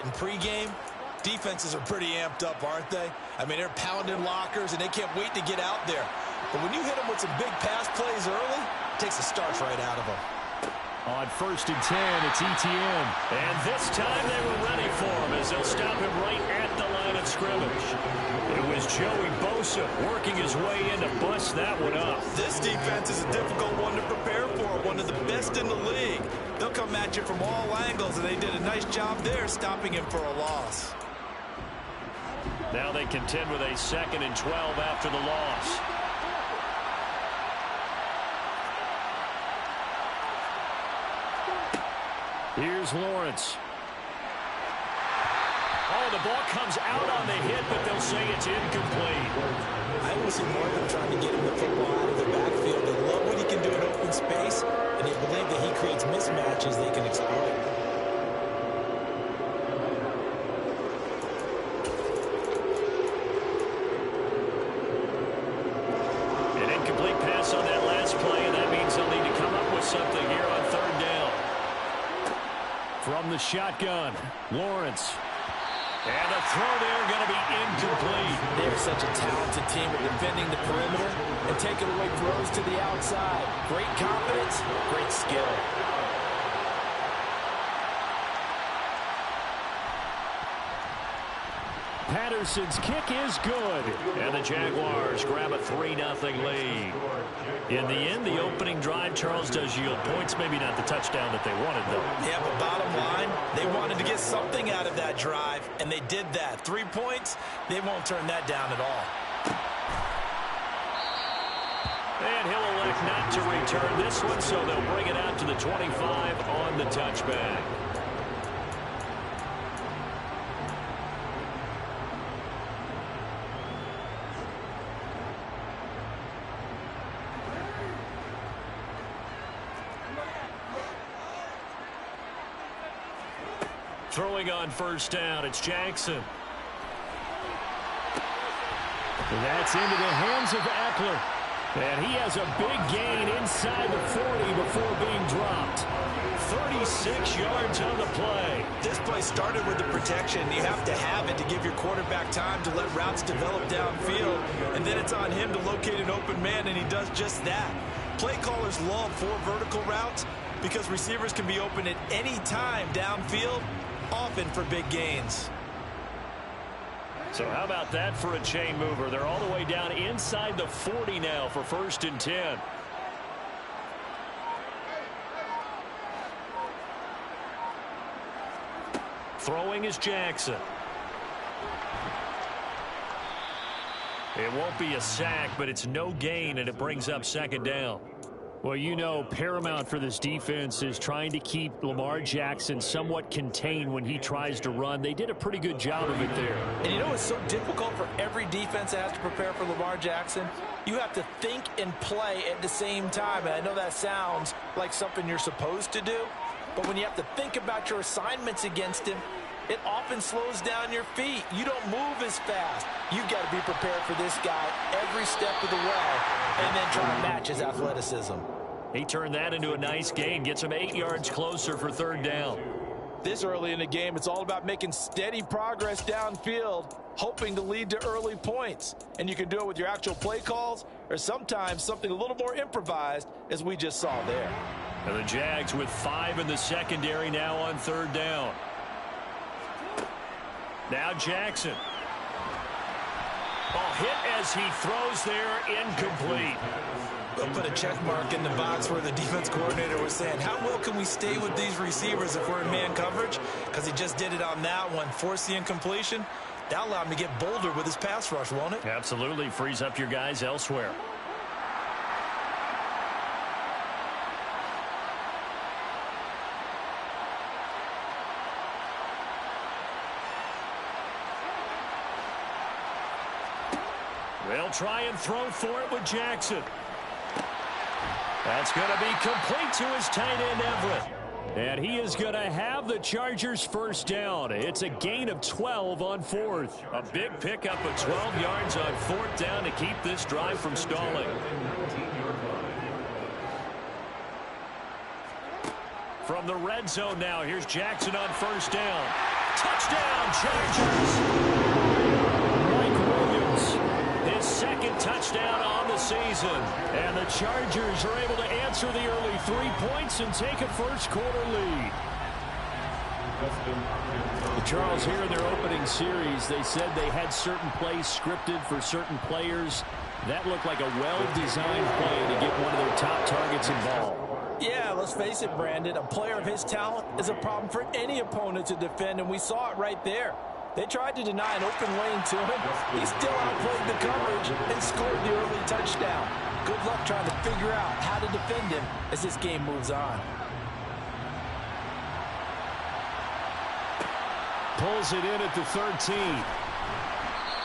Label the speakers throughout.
Speaker 1: In pregame, defenses are pretty amped up, aren't they? I mean, they're pounding lockers, and they can't wait to get out there. But when you hit them with some big pass plays early, it takes the starch right out of them.
Speaker 2: On 1st and 10, it's ETN. And this time they were ready for him as they'll stop him right at the line of scrimmage. It was Joey Bosa working his way in to bust that one up.
Speaker 1: This defense is a difficult one to prepare for, one of the best in the league. They'll come at you from all angles, and they did a nice job there stopping him for a loss.
Speaker 2: Now they contend with a 2nd and 12 after the loss. Here's Lawrence. Oh, the ball comes out on the hit, but they'll say it's incomplete.
Speaker 1: I always see more of them trying to get him the football out of the backfield. They love what he can do in open space, and they believe that he creates mismatches they can exploit.
Speaker 2: An incomplete pass on that last play, and that means they'll need to come up with something here on 3rd down. From the shotgun, Lawrence. And the throw there going to be incomplete.
Speaker 1: They're such a talented team at defending the perimeter and taking away throws to the outside. Great confidence, great skill.
Speaker 2: Patterson's kick is good. And the Jaguars grab a 3-0 lead. In the end, the opening drive, Charles, does yield points. Maybe not the touchdown that they wanted, though.
Speaker 1: Yeah, but bottom line, they wanted to get something out of that drive, and they did that. 3 points, they won't turn that down at all.
Speaker 2: And he'll elect not to return this one, so they'll bring it out to the 25 on the touchback. Throwing on 1st down, it's Jackson. And that's into the hands of Eckler. And he has a big gain inside the 40 before being dropped. 36 yards on the play.
Speaker 1: This play started with the protection. You have to have it to give your quarterback time to let routes develop downfield. And then it's on him to locate an open man, and he does just that. Play callers love 4 vertical routes because receivers can be open at any time downfield, often for big gains.
Speaker 2: So how about that for a chain mover? They're all the way down inside the 40 now for 1st and 10. Throwing is Jackson. It won't be a sack, but it's no gain, and it brings up 2nd down. Well, you know, paramount for this defense is trying to keep Lamar Jackson somewhat contained when he tries to run. They did a pretty good job of it there.
Speaker 1: And you know it's so difficult for every defense that has to prepare for Lamar Jackson? You have to think and play at the same time. And I know that sounds like something you're supposed to do, but when you have to think about your assignments against him, it often slows down your feet. You don't move as fast. You've got to be prepared for this guy every step of the way and then try to match his athleticism.
Speaker 2: He turned that into a nice gain, gets him 8 yards closer for 3rd down.
Speaker 1: This early in the game, it's all about making steady progress downfield, hoping to lead to early points. And you can do it with your actual play calls or sometimes something a little more improvised, as we just saw there.
Speaker 2: And the Jags with 5 in the secondary now on 3rd down. Now Jackson. Ball hit as he throws there, incomplete.
Speaker 1: We'll put a check mark in the box where the defense coordinator was saying, how well can we stay with these receivers if we're in man coverage? Because he just did it on that one, force the incompletion. That'll allow him to get bolder with his pass rush, won't it?
Speaker 2: Absolutely, frees up your guys elsewhere. They'll try and throw for it with Jackson. That's going to be complete to his tight end, Everett. And he is going to have the Chargers' 1st down. It's a gain of 12 on 4th. A big pickup of 12 yards on 4th down to keep this drive from stalling. From the red zone now, here's Jackson on 1st down. Touchdown, Chargers. Mike Williams, his second touchdown on the season. And the Chargers are able to answer the early 3 points and take a first-quarter lead. Charles, here in their opening series, they said they had certain plays scripted for certain players. That looked like a well-designed play to get one of their top targets involved.
Speaker 1: Yeah, let's face it, Brandon. A player of his talent is a problem for any opponent to defend, and we saw it right there. They tried to deny an open lane to him. He still outplayed the coverage and scored the early touchdown. Good luck trying to figure out how to defend him as this game moves on.
Speaker 2: Pulls it in at the 13.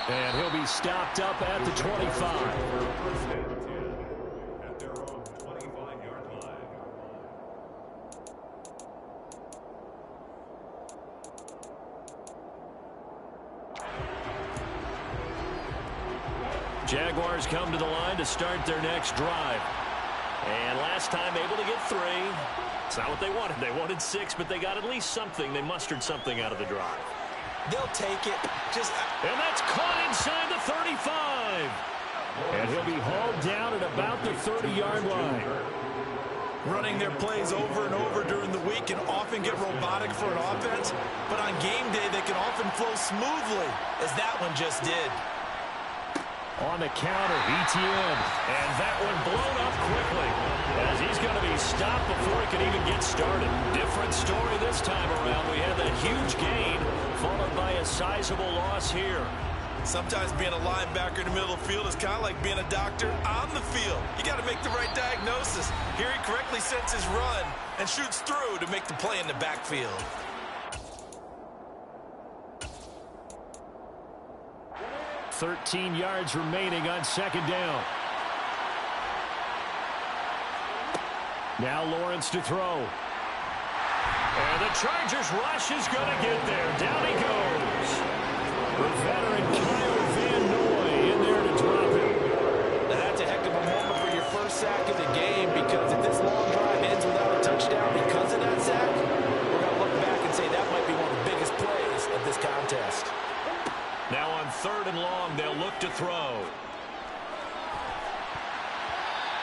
Speaker 2: And he'll be stopped up at the 25. Jaguars come to the line to start their next drive. And last time able to get 3. It's not what they wanted. They wanted 6, but they got at least something. They mustered something out of the drive.
Speaker 1: They'll take it.
Speaker 2: And that's caught inside the 35. And he'll be hauled down at about the 30-yard line.
Speaker 1: Running their plays over and over during the week can often get robotic for an offense, but on game day they can often flow smoothly, as that one just did.
Speaker 2: On the counter, ETN. And that one blown up quickly, as he's going to be stopped before he can even get started. Different story this time around. We had that huge gain, followed by a sizable loss here.
Speaker 1: Sometimes being a linebacker in the middle of the field is kind of like being a doctor on the field. You got to make the right diagnosis. Here he correctly sets his run and shoots through to make the play in the backfield.
Speaker 2: $13 yards remaining on second down. Now Lawrence to throw. And the Chargers rush is going to get there. Down he goes. The veteran Kyle Van Noy in there to drop him.
Speaker 1: Now that's a heck of a moment for your first sack of the game, because if this long drive ends without a touchdown because of that sack, we're going to look back and say that might be one of the biggest plays of this contest.
Speaker 2: Now on 3rd and long, they'll look to throw.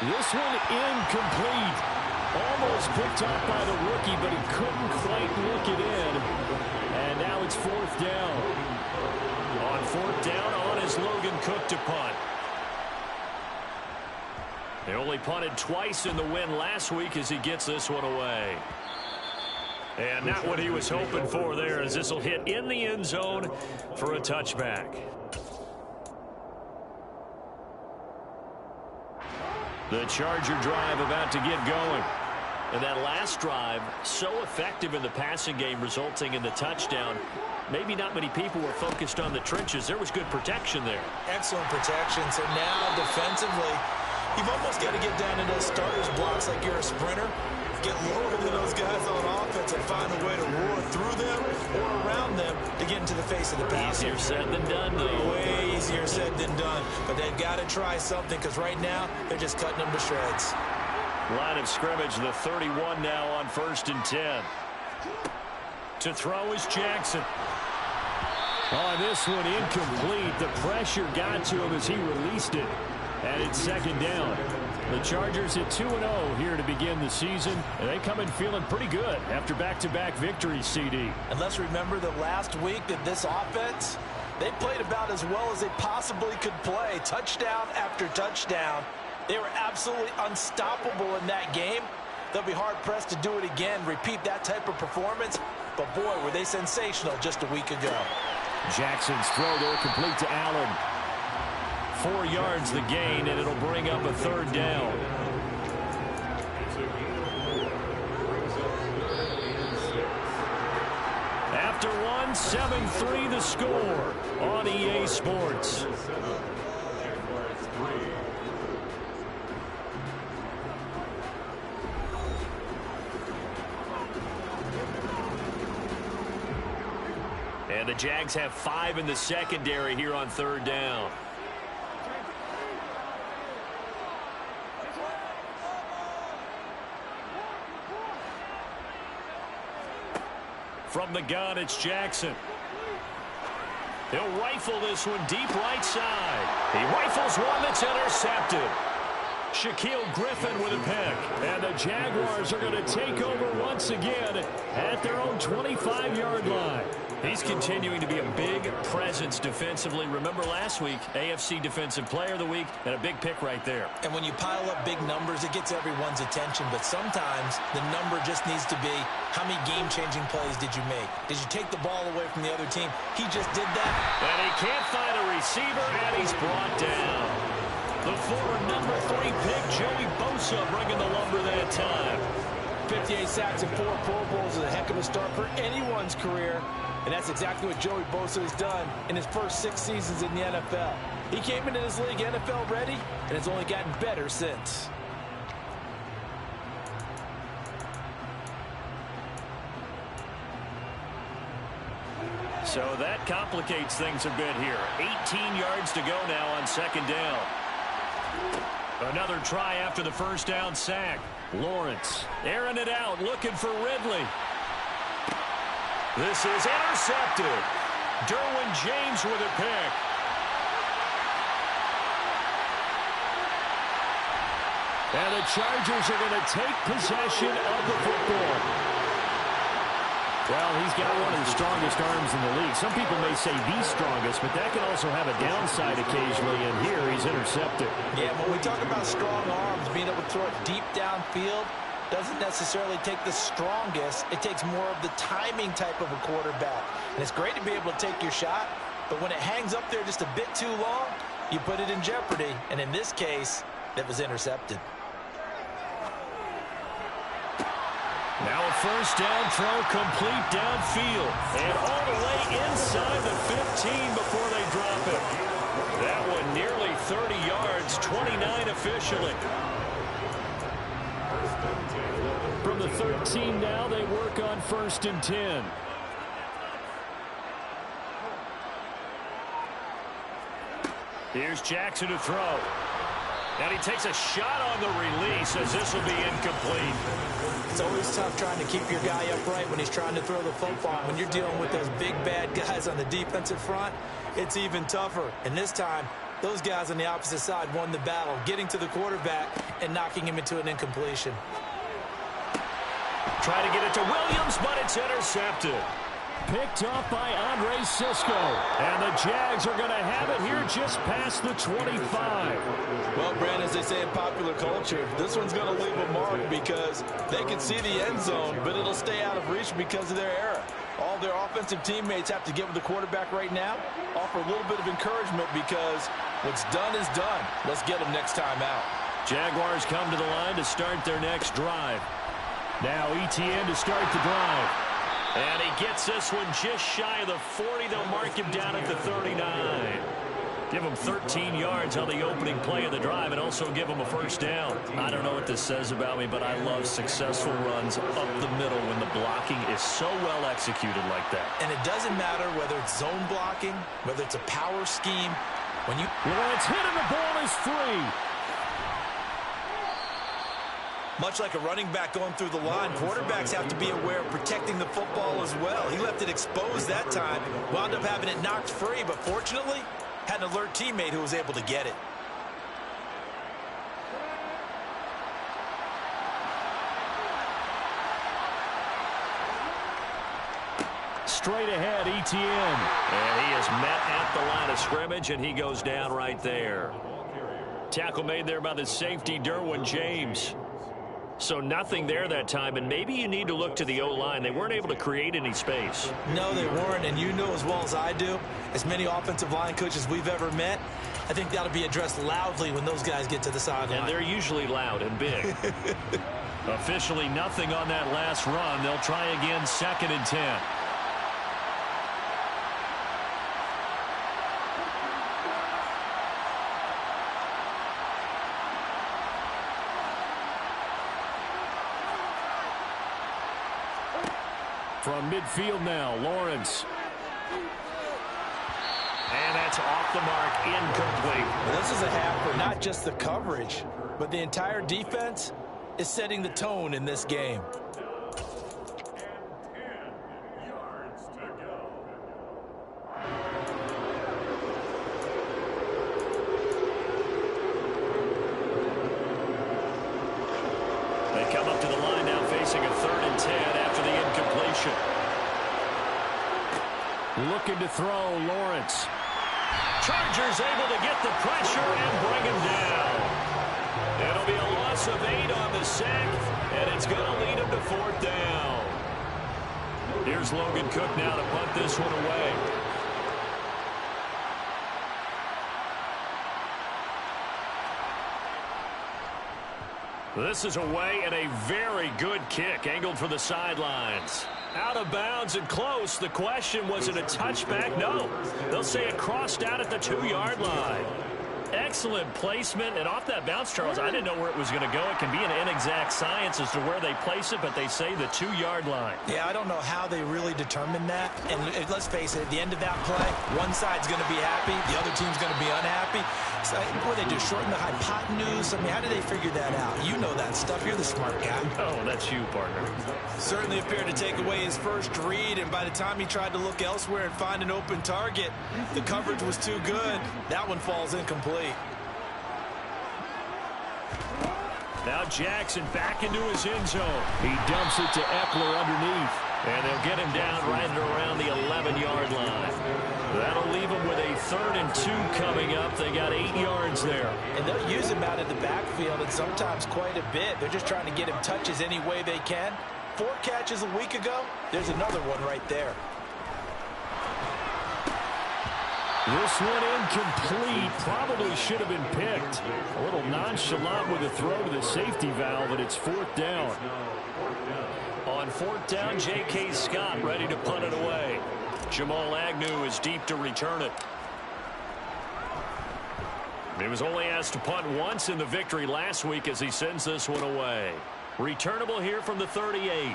Speaker 2: This one incomplete. Almost picked off by the rookie, but he couldn't quite look it in. And now it's 4th down. On 4th down, on is Logan Cook to punt. They only punted twice in the win last week as he gets this one away. And not what he was hoping for there, as this will hit in the end zone for a touchback. The Charger drive about to get going. And that last drive, so effective in the passing game, resulting in the touchdown. Maybe not many people were focused on the trenches. There was good protection there.
Speaker 1: Excellent protection. So now defensively, you've almost got to get down into those starters blocks like you're a sprinter. Get lower than those guys on offense and find a way to roar through them or around them to get into the face of the passer.
Speaker 2: Easier said than done, though.
Speaker 1: Way easier said than done. But they've got to try something, because right now they're just cutting them to shreds.
Speaker 2: Line of scrimmage, the 31 now on 1st and 10. To throw is Jackson. On this one, incomplete. The pressure got to him as he released it. And it's 2nd down. The Chargers at 2-0 here to begin the season. And they come in feeling pretty good after back-to-back victories, CD.
Speaker 1: And let's remember that last week that this offense, they played about as well as they possibly could play. Touchdown after touchdown. They were absolutely unstoppable in that game. They'll be hard-pressed to do it again, repeat that type of performance. But, boy, were they sensational just a week ago.
Speaker 2: Jackson's throw there complete to Allen. 4 yards the gain, and it'll bring up a 3rd down. After one, 7-3 the score on EA Sports. And the Jags have 5 in the secondary here on 3rd down. From the gun, it's Jackson. He'll rifle this one deep right side. He rifles one that's intercepted. Shaquille Griffin with a pick. And the Jaguars are going to take over once again at their own 25-yard line. He's continuing to be a big presence defensively. Remember last week, AFC Defensive Player of the Week, and a big pick right there.
Speaker 1: And when you pile up big numbers, it gets everyone's attention. But sometimes the number just needs to be, how many game-changing plays did you make? Did you take the ball away from the other team? He just did that.
Speaker 2: And he can't find a receiver, and he's brought down. The former number 3 pick, Joey Bosa, bringing the lumber that time.
Speaker 1: 58 sacks and 4 Pro Bowls is a heck of a start for anyone's career. And that's exactly what Joey Bosa has done in his first 6 seasons in the NFL. He came into this league NFL ready, and has only gotten better since.
Speaker 2: So that complicates things a bit here. 18 yards to go now on second down. Another try after the first down sack. Lawrence airing it out, looking for Ridley. This is intercepted. Derwin James with a pick. And the Chargers are going to take possession of the football. Well, he's got one of the strongest arms in the league. Some people may say the strongest, but that can also have a downside occasionally, and here he's intercepted.
Speaker 1: Yeah, when we talk about strong arms, being able to throw it deep downfield doesn't necessarily take the strongest. It takes more of the timing type of a quarterback. And it's great to be able to take your shot, but when it hangs up there just a bit too long, you put it in jeopardy. And in this case, that was intercepted.
Speaker 2: Now a first down throw complete downfield. And all the way inside the 15 before they drop it. That one nearly 30 yards, 29 officially. From the 13 now, they work on 1st and 10. Here's Jackson to throw. And he takes a shot on the release as this will be incomplete.
Speaker 1: It's always tough trying to keep your guy upright when he's trying to throw the football. When you're dealing with those big, bad guys on the defensive front, it's even tougher. And this time, those guys on the opposite side won the battle, getting to the quarterback and knocking him into an incompletion.
Speaker 2: Try to get it to Williams, but it's intercepted. Picked off by Andre Cisco. And the Jags are going to have it here just past the 25.
Speaker 1: Well, Brandon, as they say in popular culture, this one's going to leave a mark because they can see the end zone, but it'll stay out of reach because of their error. All their offensive teammates have to get with the quarterback right now, offer a little bit of encouragement because what's done is done. Let's get them next time out.
Speaker 2: Jaguars come to the line to start their next drive. Now ETN to start the drive. And he gets this one just shy of the 40. They'll mark him down at the 39. Give him 13 yards on the opening play of the drive and also give him a first down. I don't know what this says about me, but I love successful runs up the middle when the blocking is so well executed like that.
Speaker 1: And it doesn't matter whether it's zone blocking, whether it's a power scheme. When you
Speaker 2: it's hit and the ball is free.
Speaker 1: Much like a running back going through the line, quarterbacks have to be aware of protecting the football as well. He left it exposed that time, wound up having it knocked free, but fortunately, had an alert teammate who was able to get it.
Speaker 2: Straight ahead, ETN. And he is met at the line of scrimmage, and he goes down right there. Tackle made there by the safety, Derwin James. So nothing there that time, and maybe you need to look to the O-line. They weren't able to create any space.
Speaker 1: No, they weren't, and you know as well as I do, as many offensive line coaches we've ever met, I think that'll be addressed loudly when those guys get to the sideline.
Speaker 2: And they're usually loud and big. Officially nothing on that last run. They'll try again, 2nd and 10. From midfield now, Lawrence. And that's off the mark, incomplete.
Speaker 1: Well, this is a half for not just the coverage, but the entire defense is setting the tone in this game.
Speaker 2: Looking to throw, Lawrence. Chargers able to get the pressure and bring him down. It'll be a loss of 8 on the sack, and it's going to lead him to 4th down. Here's Logan Cook now to punt this one away. This is away and a very good kick angled for the sidelines. Out of bounds and close. The question, was it a touchback? No. They'll say it crossed out at the 2-yard line. Excellent placement, and off that bounce, Charles, I didn't know where it was going to go. It can be an inexact science as to where they place it, but they say the 2-yard line.
Speaker 1: Yeah, I don't know how they really determine that. And let's face it, at the end of that play, one side's going to be happy, the other team's going to be unhappy. So, what do they do, shorten the hypotenuse? I mean, how do they figure that out? You know that stuff. You're the smart guy.
Speaker 2: Oh, that's you, partner.
Speaker 1: Certainly appeared to take away his first read, and by the time he tried to look elsewhere and find an open target, the coverage was too good. That one falls incomplete.
Speaker 2: Now Jackson back into his end zone. He dumps it to Eckler underneath. And they'll get him down right around the 11-yard line. That'll leave him with a 3rd and 2 coming up. They got 8 yards there.
Speaker 1: And they'll use him out of the backfield, and sometimes quite a bit. They're just trying to get him touches any way they can. 4 catches a week ago. There's another one right there.
Speaker 2: This one incomplete. Probably should have been picked. A little nonchalant with a throw to the safety valve, and it's 4th down. On 4th down, J.K. Scott ready to punt it away. Jamal Agnew is deep to return it. He was only asked to punt once in the victory last week as he sends this one away. Returnable here from the 38.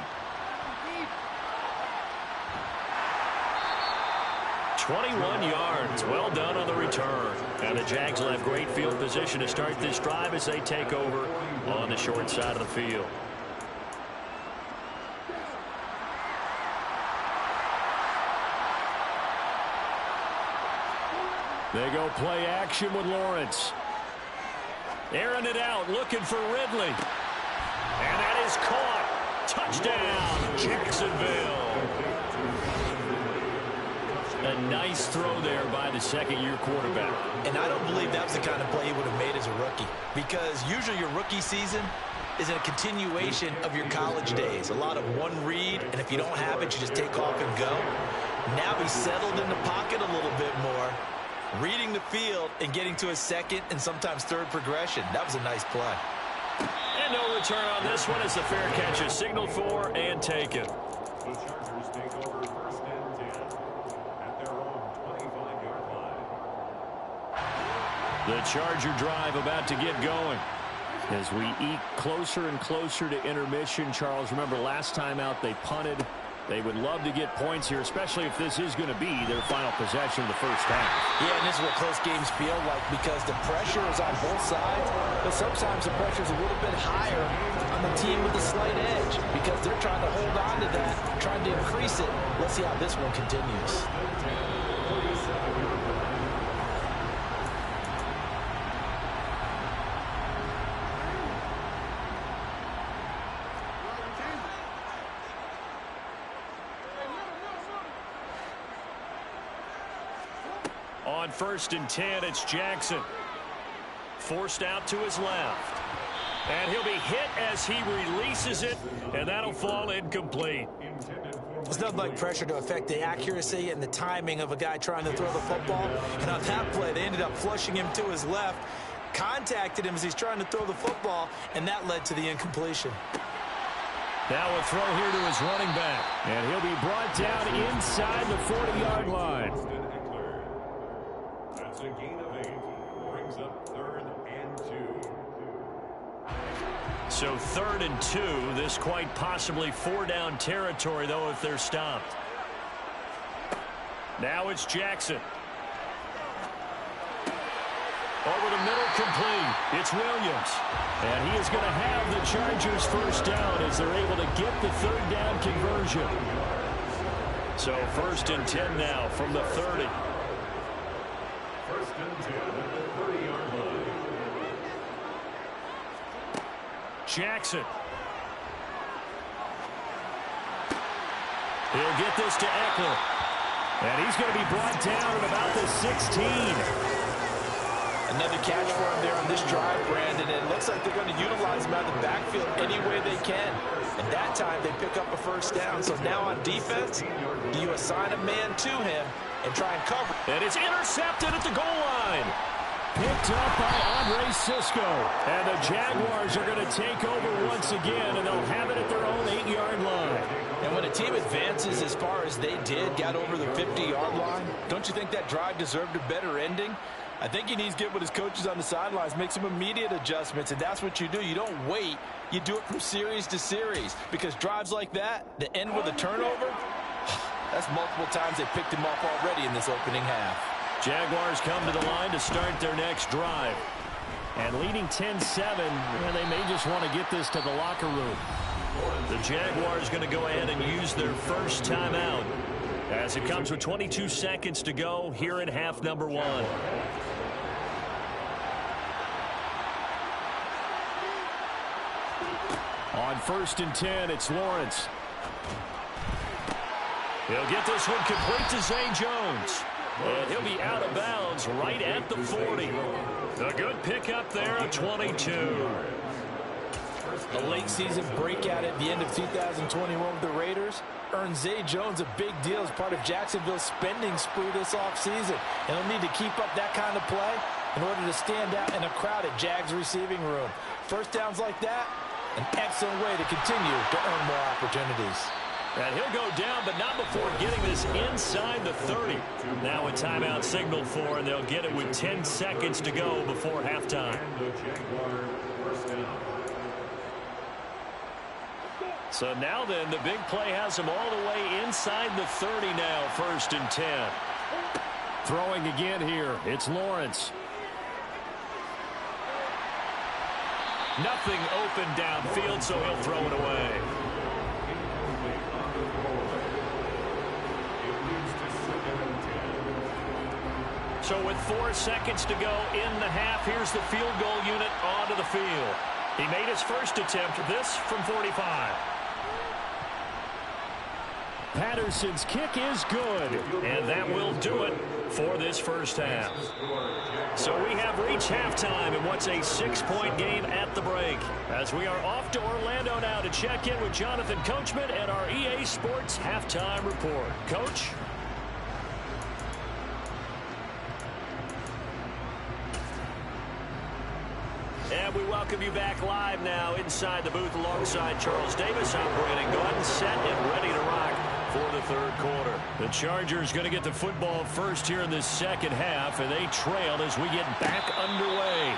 Speaker 2: 21 yards. Well done on the return. And the Jags will have great field position to start this drive as they take over on the short side of the field. They go play action with Lawrence. Airing it out, looking for Ridley. And that is caught. Touchdown, Jacksonville. A nice throw there by the second-year quarterback.
Speaker 1: And I don't believe that was the kind of play he would have made as a rookie. Because usually your rookie season is a continuation of your college days. A lot of one read, and if you don't have it, you just take off and go. Now he's settled in the pocket a little bit more, reading the field and getting to a second and sometimes third progression. That was a nice play.
Speaker 2: And no return on this one as the fair catch is signaled for and taken.
Speaker 3: The Chargers take over 1st and 10 at their own 25-yard line.
Speaker 2: The Charger drive about to get going. As we eke closer and closer to intermission, Charles, remember last time out they punted. They would love to get points here, especially if this is going to be their final possession of the first half.
Speaker 1: Yeah, and this is what close games feel like because the pressure is on both sides, but sometimes the pressure is a little bit higher on the team with a slight edge because they're trying to hold on to that, trying to increase it. Let's see how this one continues.
Speaker 2: On 1st and 10, it's Jackson. Forced out to his left. And he'll be hit as he releases it, and that'll fall incomplete.
Speaker 1: There's nothing like pressure to affect the accuracy and the timing of a guy trying to throw the football. And on that play, they ended up flushing him to his left, contacted him as he's trying to throw the football, and that led to the incompletion.
Speaker 2: Now a throw here to his running back. And he'll be brought down inside the 40-yard line.
Speaker 3: That's a gain of 8. Brings up 3rd and 2.
Speaker 2: So 3rd and 2. This quite possibly 4-down territory, though, if they're stopped. Now it's Jackson. Over the middle, complete. It's Williams. And he is going to have the Chargers first down as they're able to get the 3rd down conversion. So 1st and 10 now from the 30.
Speaker 3: 1st and 10 at the 30-yard line.
Speaker 2: Jackson. He'll get this to Eckler. And he's going to be brought down at about the 16.
Speaker 1: Another catch for him there on this drive, Brandon. And it looks like they're going to utilize him out of the backfield any way they can. And that time they pick up a first down. So now on defense, do you assign a man to him and try and cover?
Speaker 2: And it's intercepted at the goal line. Picked up by Andre Cisco. And the Jaguars are going to take over once again, and they'll have it at their own 8-yard line.
Speaker 1: And when a team advances as far as they did, got over the 50-yard line, don't you think that drive deserved a better ending? I think he needs to get with his coaches on the sidelines, make some immediate adjustments, and that's what you do. You don't wait. You do it from series to series, because drives like that end with a turnover, that's multiple times they picked him off already in this opening half.
Speaker 2: Jaguars come to the line to start their next drive. And leading 10-7, they may just want to get this to the locker room. The Jaguars going to go ahead and use their first timeout as it comes with 22 seconds to go here in half number 1. On 1st and 10, it's Lawrence. He'll get this one complete to Zay Jones. And he'll be out of bounds right at the 40. A good pickup there at 22.
Speaker 1: A late season breakout at the end of 2021 with the Raiders earned Zay Jones a big deal as part of Jacksonville's spending spree this offseason. And he'll need to keep up that kind of play in order to stand out in a crowded Jags receiving room. First downs like that, an excellent way to continue to earn more opportunities.
Speaker 2: And he'll go down, but not before getting this inside the 30. Now a timeout signaled for, and they'll get it with 10 seconds to go before halftime. So now then, the big play has him all the way inside the 30 now, 1st and 10. Throwing again here, it's Lawrence. Nothing open downfield, so he'll throw it away. So with 4 seconds to go in the half, here's the field goal unit onto the field. He made his first attempt, this from 45. Patterson's kick is good, and that will do it for this first half. So we have reached halftime in what's a 6-point game at the break, as we are off to Orlando now to check in with Jonathan Coachman and our EA Sports Halftime Report. Coach? And we welcome you back live now inside the booth alongside Charles Davis. I'm Brandon Gordon, set and ready to rock for the third quarter. The Chargers going to get the football first here in this second half, and they trail as we get back underway.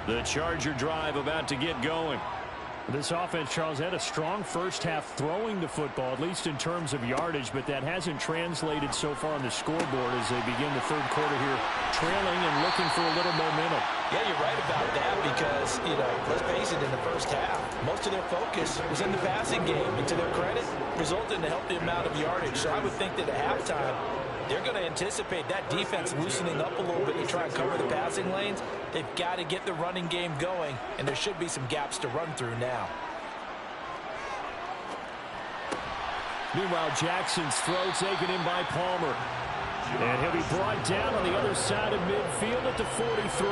Speaker 2: The Charger drive about to get going. This offense, Charles, had a strong first half throwing the football, at least in terms of yardage, but that hasn't translated so far on the scoreboard as they begin the third quarter here, trailing and looking for a little momentum.
Speaker 1: Yeah, you're right about that because, let's face it, in the first half, most of their focus was in the passing game, and to their credit, resulted in a healthy amount of yardage. So I would think that at halftime, they're going to anticipate that defense loosening up a little bit to try and cover the passing lanes. They've got to get the running game going, and there should be some gaps to run through now.
Speaker 2: Meanwhile, Jackson's throw taken in by Palmer. And he'll be brought down on the other side of midfield at the 43.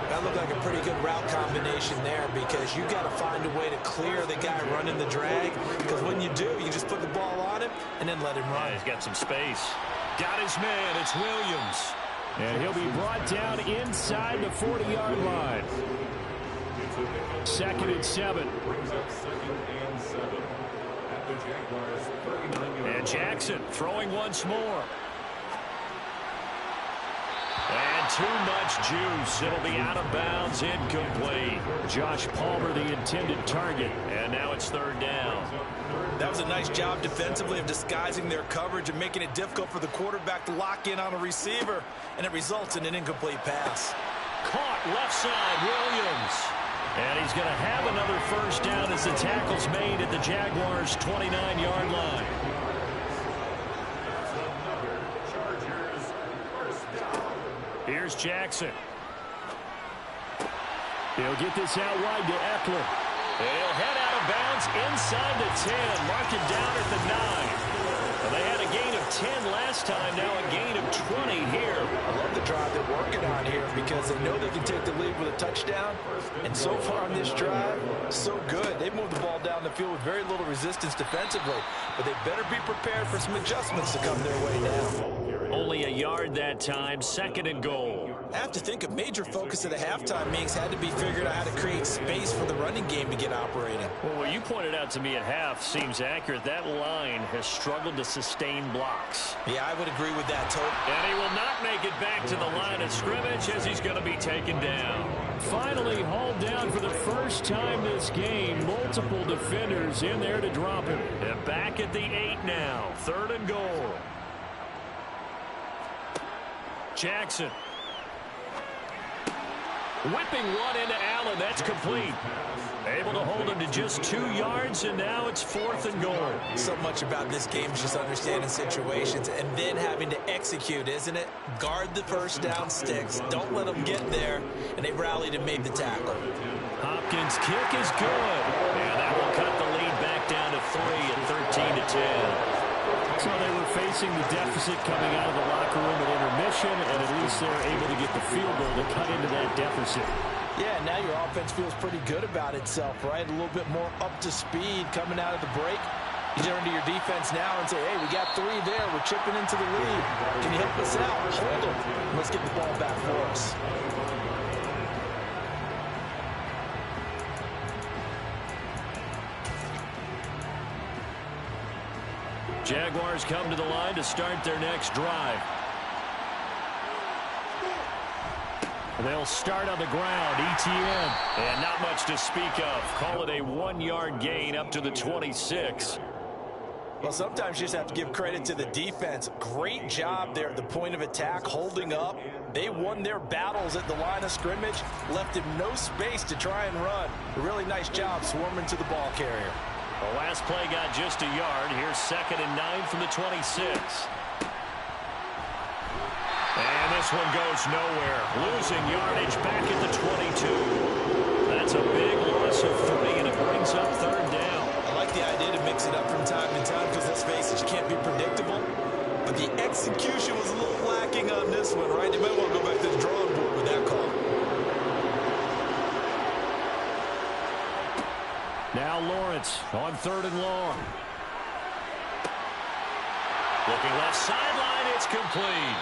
Speaker 1: That looked like a pretty good route combination there because you got to find a way to clear the guy running the drag, because when you do, you just put the ball on him and then let him run.
Speaker 2: Yeah, he's got some space. Got his man. It's Williams. And he'll be brought down inside the 40-yard line. 2nd and 7. And Jackson throwing once more. And too much juice. It'll be out of bounds, incomplete. Josh Palmer, the intended target. And now it's 3rd down.
Speaker 1: That was a nice job defensively of disguising their coverage and making it difficult for the quarterback to lock in on a receiver. And it results in an incomplete pass.
Speaker 2: Caught left side, Williams. And he's going to have another first down as the tackle's made at the Jaguars' 29-yard line. Here's Jackson. He'll get this out wide to Eckler. And he'll head out of bounds inside the 10. Mark it down at the 9. Well, they had a gain of 10 last time, now a gain of 20 here.
Speaker 1: I love the drive they're working on here because they know they can take the lead with a touchdown. And so far on this drive, so good. They moved the ball down the field with very little resistance defensively. But they better be prepared for some adjustments to come their way now.
Speaker 2: Only a yard that time, 2nd and goal.
Speaker 1: I have to think a major focus of the halftime meetings had to be figuring out how to create space for the running game to get operating.
Speaker 2: Well, what you pointed out to me at half seems accurate. That line has struggled to sustain blocks.
Speaker 1: Yeah, I would agree with that, Tote.
Speaker 2: And he will not make it back to the line of scrimmage as he's going to be taken down. Finally hauled down for the first time this game. Multiple defenders in there to drop him. And back at the 8 now. 3rd and goal. Jackson. Whipping one into Allen. That's complete. Able to hold him to just 2 yards, and now it's 4th and goal.
Speaker 1: So much about this game is just understanding situations and then having to execute, isn't it? Guard the first down sticks. Don't let them get there. And they rallied and made the tackle.
Speaker 2: Hopkins' kick is good. And that will cut the lead back down to 3 at 13-10. So they were facing the deficit coming out of the locker room at intermission, and at least they're able to get the field goal to cut into that deficit.
Speaker 1: Yeah, now your offense feels pretty good about itself, right? A little bit more up to speed coming out of the break. You turn to your defense now and say, hey, we got 3 there. We're chipping into the lead. Can you help us out? Hold them. Let's get the ball back for us.
Speaker 2: Jaguars come to the line to start their next drive. They'll start on the ground. ETN. And not much to speak of. Call it a 1-yard gain up to the 26.
Speaker 1: Well, sometimes you just have to give credit to the defense. Great job there at the point of attack, holding up. They won their battles at the line of scrimmage, left him no space to try and run. A really nice job swarming to the ball carrier.
Speaker 2: The last play got just a yard. Here's 2nd and 9 from the 26. And this one goes nowhere. Losing yardage back at the 22. That's a big loss of 3, and it brings up 3rd down.
Speaker 1: I like the idea to mix it up from time to time because, let's face it, you can't be predictable. But the execution was a little lacking on this one, right? They might want to go back to the drawing board with that call.
Speaker 2: Now Lawrence on 3rd and long. Looking left sideline, it's complete.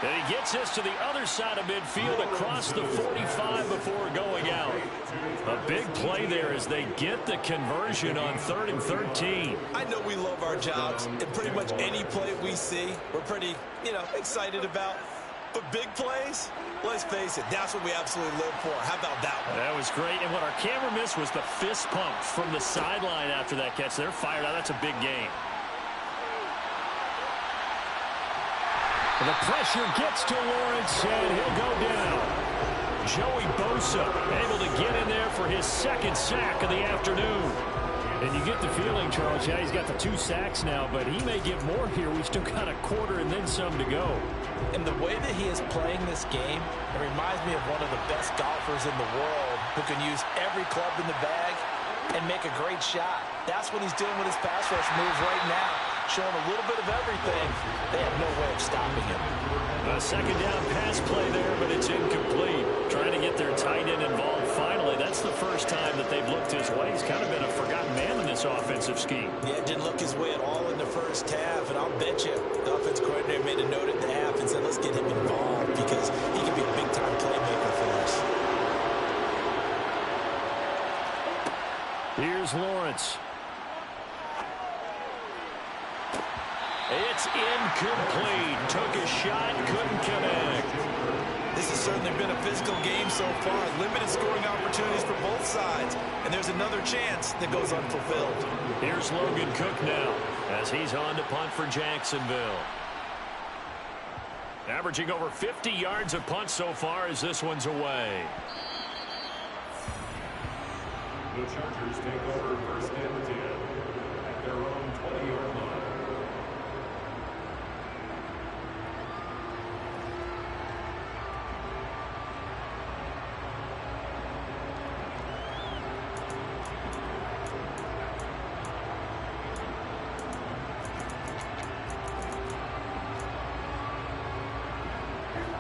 Speaker 2: And he gets this to the other side of midfield across the 45 before going out. A big play there as they get the conversion on 3rd and 13.
Speaker 1: I know we love our jobs, and pretty much any play we see, we're pretty, excited about. But big plays, let's face it, that's what we absolutely live for. How about that one?
Speaker 2: That was great. And what our camera missed was the fist pump from the sideline after that catch. They're fired out. That's a big game. The pressure gets to Lawrence, and he'll go down. Joey Bosa able to get in there for his 2nd sack of the afternoon. And you get the feeling, Charles, yeah, he's got the 2 sacks now, but he may get more here. We've still got a quarter and then some to go.
Speaker 1: And the way that he is playing this game, it reminds me of one of the best golfers in the world who can use every club in the bag and make a great shot. That's what he's doing with his pass rush moves right now, showing a little bit of everything. They have no way of stopping him.
Speaker 2: A 2nd down pass play there, but it's incomplete. Trying to get their tight end involved finally. That's the first time that they've looked his way. He's kind of been a forgotten man in this offensive scheme.
Speaker 1: Yeah, it didn't look his way at all in the first half, and I'll bet you the offense coordinator made a note at the half and said, let's get him involved because he can be a big-time playmaker for us.
Speaker 2: Here's Lawrence. It's incomplete. Took a shot, couldn't connect.
Speaker 1: This has certainly been a physical game so far. Limited scoring opportunities for both sides. And there's another chance that goes unfulfilled.
Speaker 2: Here's Logan Cook now as he's on to punt for Jacksonville. Averaging over 50 yards of punt so far as this one's away.
Speaker 3: The Chargers take over 1st and 10 at their own 20-yard line.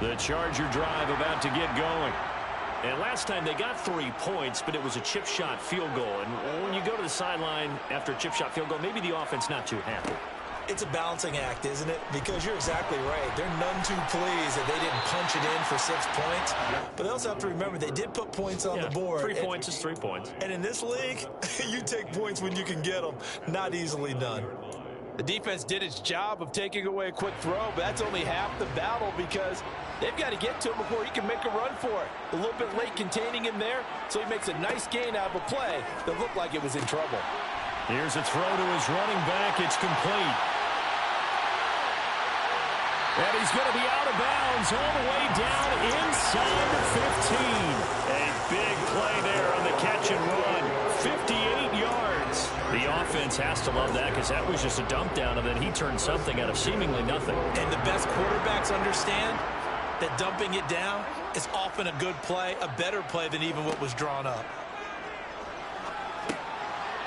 Speaker 2: The Charger drive about to get going. And last time they got 3 points, but it was a chip shot field goal. And when you go to the sideline after a chip shot field goal, maybe the offense not too happy.
Speaker 1: It's a balancing act, isn't it? Because you're exactly right. They're none too pleased that they didn't punch it in for 6 points. But they also have to remember they did put points on the board.
Speaker 2: 3 points is 3 points.
Speaker 1: And in this league, you take points when you can get them. Not easily done. The defense did its job of taking away a quick throw, but that's only half the battle because they've got to get to him before he can make a run for it. A little bit late containing him there, so he makes a nice gain out of a play that looked like it was in trouble.
Speaker 2: Here's a throw to his running back. It's complete. And he's going to be out of bounds all the way down inside the 15. A big play there on the catch and run. 58 yards. The offense has to love that because that was just a dump down, and then he turned something out of seemingly nothing. And the best quarterbacks understand that dumping it down is often a good play, a better play than even what was drawn up.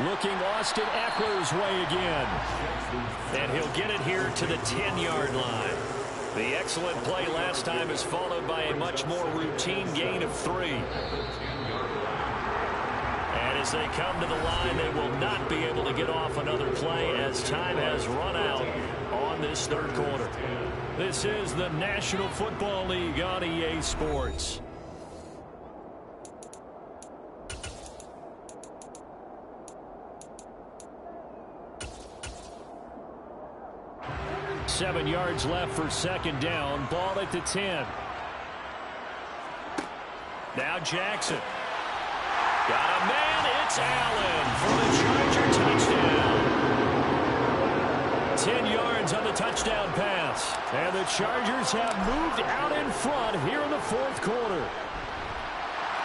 Speaker 2: Looking Austin Eckler's way again. And he'll get it here to the 10-yard line. The excellent play last time is followed by a much more routine gain of 3. And as they come to the line, they will not be able to get off another play as time has run out on this third quarter. This is the National Football League on EA Sports. Seven yards left for second down. Ball at the 10. Now Jackson. Got a man. It's Allen for the Charger touchdown. 10 yards on the touchdown pass. And the Chargers have moved out in front here in the fourth quarter.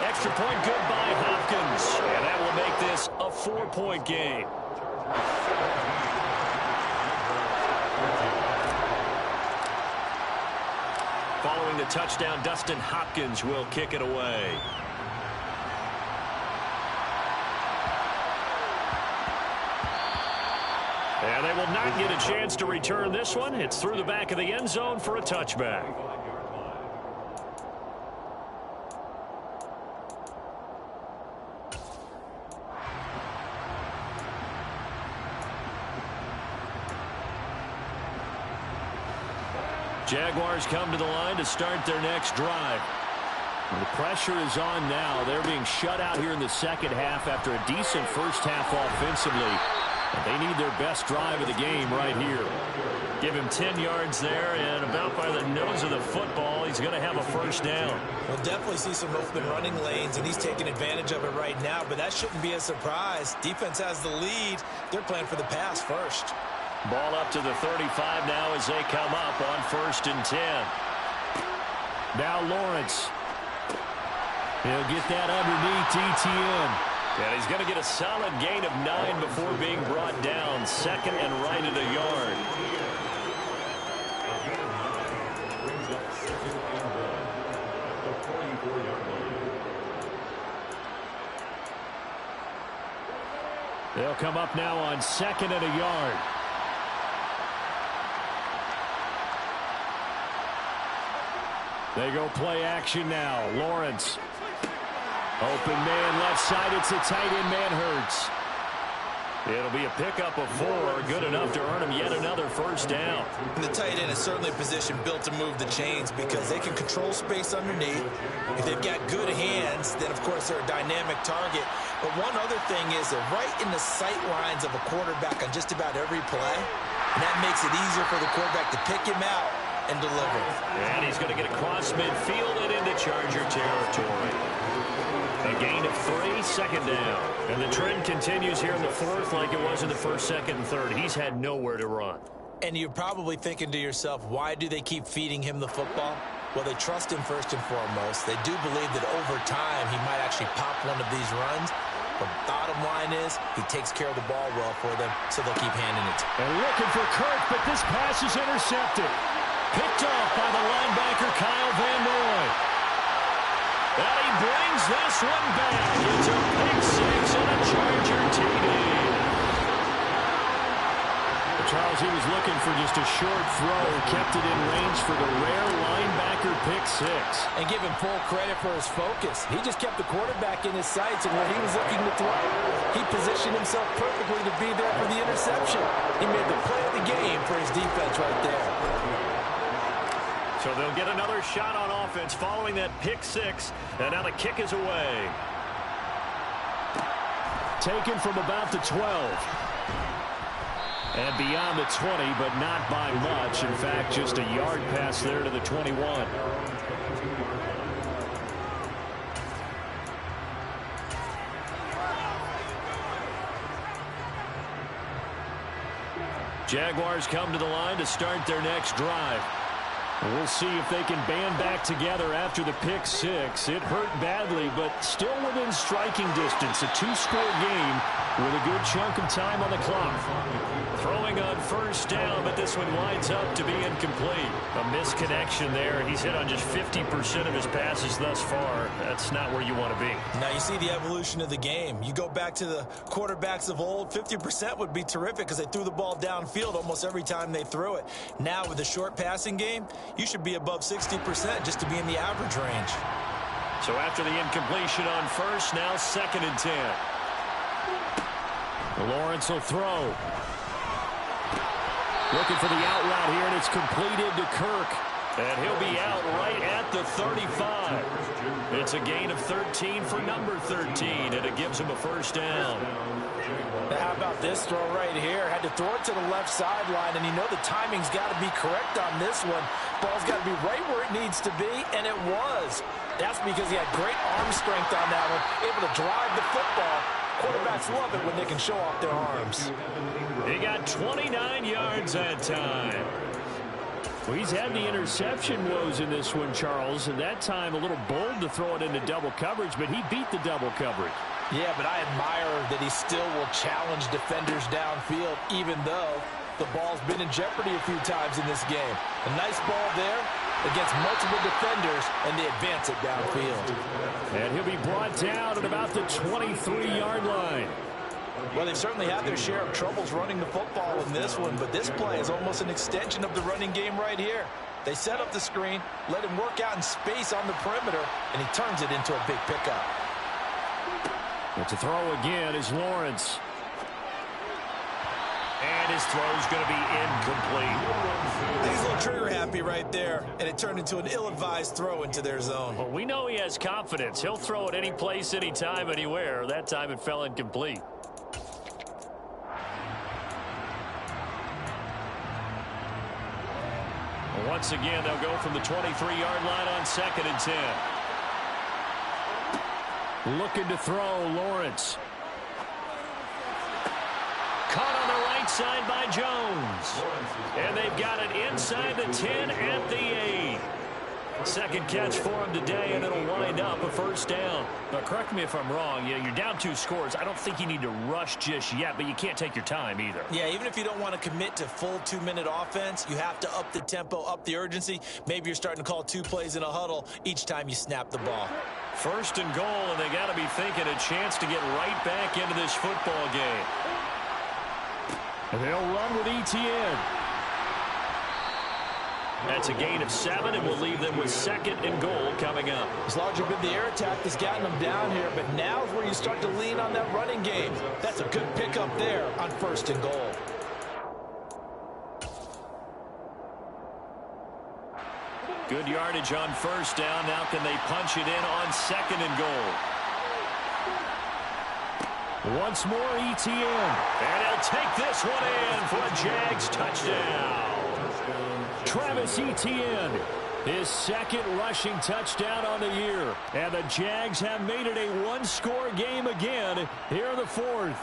Speaker 2: Extra point good by Hopkins. And that will make this a 4-point game. Following the touchdown, Dustin Hopkins will kick it away. And they will not get a chance to return this one. It's through the back of the end zone for a touchback. Jaguars come to the line to start their next drive. The pressure is on now. They're being shut out here in the second half after a decent first half offensively. And they need their best drive of the game right here. Give him 10 yards there, and about by the nose of the football, he's going to have a first down. We'll definitely see some open running lanes, and he's taking advantage of it right now, but that shouldn't be a surprise. Defense has the lead. They're playing for the pass first. Ball up to the 35 now as they come up on 1st and 10. Now Lawrence. He'll get that underneath ETN. And he's going to get a solid gain of 9 before being brought down. Second and right of the yard. They'll come up now on 2nd and a yard. They go play action now. Lawrence. Open man left side. It's a tight end man Hurts. It'll be a pickup of 4. Good enough to earn him yet another first down. And the tight end is certainly a position built to move the chains because they can control space underneath. If they've got good hands, then of course they're a dynamic target. But one other thing is they're right in the sight lines of a quarterback on just about every play. And that makes it easier for the quarterback to pick him out and deliver. And he's going to get across midfield and into Charger territory. A gain of 3, second down. And the trend continues here in the fourth like it was in the first, second, and third. He's had nowhere to run. And you're probably thinking to yourself, why do they keep feeding him the football? Well, they trust him first and foremost. They do believe that over time he might actually pop one of these runs. But bottom line is he takes care of the ball well for them, so they'll keep handing it. And looking for Kirk, but this pass is intercepted. Picked off by the linebacker Kyle Van Noy. And he brings this one back. It's a pick 6 on a Charger TD. Charles, he was looking for just a short throw, kept it in range for the rare linebacker pick six.
Speaker 1: And give him full credit for his focus. He just kept the quarterback in his sights, and when he was looking to throw, he positioned himself perfectly to be there for the interception. He made the play of the game for his defense right there.
Speaker 2: So they'll get another shot on offense following that pick six, and now the kick is away. Taken from about the 12. And beyond the 20, but not by much. In fact, just a yard pass there to the 21. Jaguars come to the line to start their next drive. We'll see if they can band back together after the pick six. It hurt badly, but still within striking distance. A two-score game with a good chunk of time on the clock. Throwing on first down, but this one winds up to be incomplete. A misconnection there. He's hit on just 50% of his passes thus far. That's not where you want to be.
Speaker 1: Now you see the evolution of the game. You go back to the quarterbacks of old, 50% would be terrific because they threw the ball downfield almost every time they threw it. Now with the short passing game, you should be above 60% just to be in the average range.
Speaker 2: So after the incompletion on first, now 2nd and 10. Lawrence will throw. Looking for the out route here, and it's completed to Kirk. And he'll be out right at the 35. It's a gain of 13 for number 13, and it gives him a first down.
Speaker 1: Now how about this throw right here? Had to throw it to the left sideline, and you know the timing's got to be correct on this one. Ball's got to be right where it needs to be, and it was. That's because he had great arm strength on that one, able to drive the football. Quarterbacks love it when they can show off their arms.
Speaker 2: He got 29 yards that time. Well, he's had the interception woes in this one, Charles, and that time a little bold to throw it into double coverage, but he beat the double coverage.
Speaker 1: Yeah, but I admire that he still will challenge defenders downfield, even though the ball's been in jeopardy a few times in this game. A nice ball there against multiple defenders, and they advance it downfield.
Speaker 2: And he'll be brought down at about the 23-yard line.
Speaker 1: Well, they've certainly had their share of troubles running the football in this one, but this play is almost an extension of the running game right here. They set up the screen, let him work out in space on the perimeter, and he turns it into a big pickup.
Speaker 2: But to throw again is Lawrence. And his throw's going to be incomplete.
Speaker 1: He's a little trigger happy right there, and it turned into an ill-advised throw into their zone.
Speaker 2: Well, we know he has confidence. He'll throw it any place, anytime, anywhere. That time it fell incomplete. Once again, they'll go from the 23-yard line on 2nd and 10. Looking to throw, Lawrence. Caught on the right side by Jones. And they've got it inside the 10 at the 8. Second catch for him today, and it'll wind up a first down. Now, correct me if I'm wrong. You're down 2 scores. I don't think you need to rush just yet, but you can't take your time either.
Speaker 1: Yeah, even if you don't want to commit to full 2-minute offense, you have to up the tempo, up the urgency. Maybe you're starting to call 2 plays in a huddle each time you snap the ball.
Speaker 2: First and goal, and they got to be thinking a chance to get right back into this football game. And they'll run with ETN. That's a gain of 7, and we'll leave them with 2nd and goal coming up.
Speaker 1: It's largely been the air attack that's gotten them down here, but now is where you start to lean on that running game. That's a good pickup there on 1st and goal.
Speaker 2: Good yardage on first down. Now can they punch it in on 2nd and goal? Once more, ETN. And he'll take this one in for a Jags touchdown. Travis Etienne, his 2nd rushing touchdown on the year. And the Jags have made it a 1-score game again here in the 4th.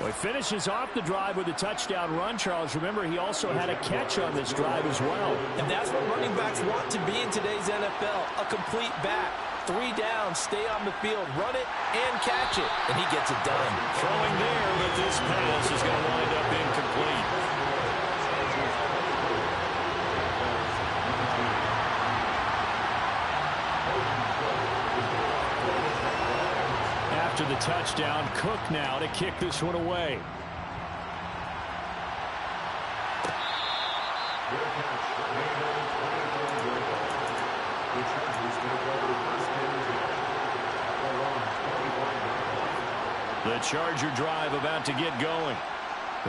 Speaker 2: Well, he finishes off the drive with a touchdown run, Charles. Remember, he also had a catch on this drive as well.
Speaker 1: And that's what running backs want to be in today's NFL, a complete back. 3 down, stay on the field, run it, and catch it. And he gets it done.
Speaker 2: Throwing there, but this pass is going to wind up incomplete. After the touchdown, Cook now to kick this one away.
Speaker 3: Good catch. Made on 24 yard line. The Chargers take over first and 10 at their own 25 yard line.
Speaker 2: The Charger drive about to get going.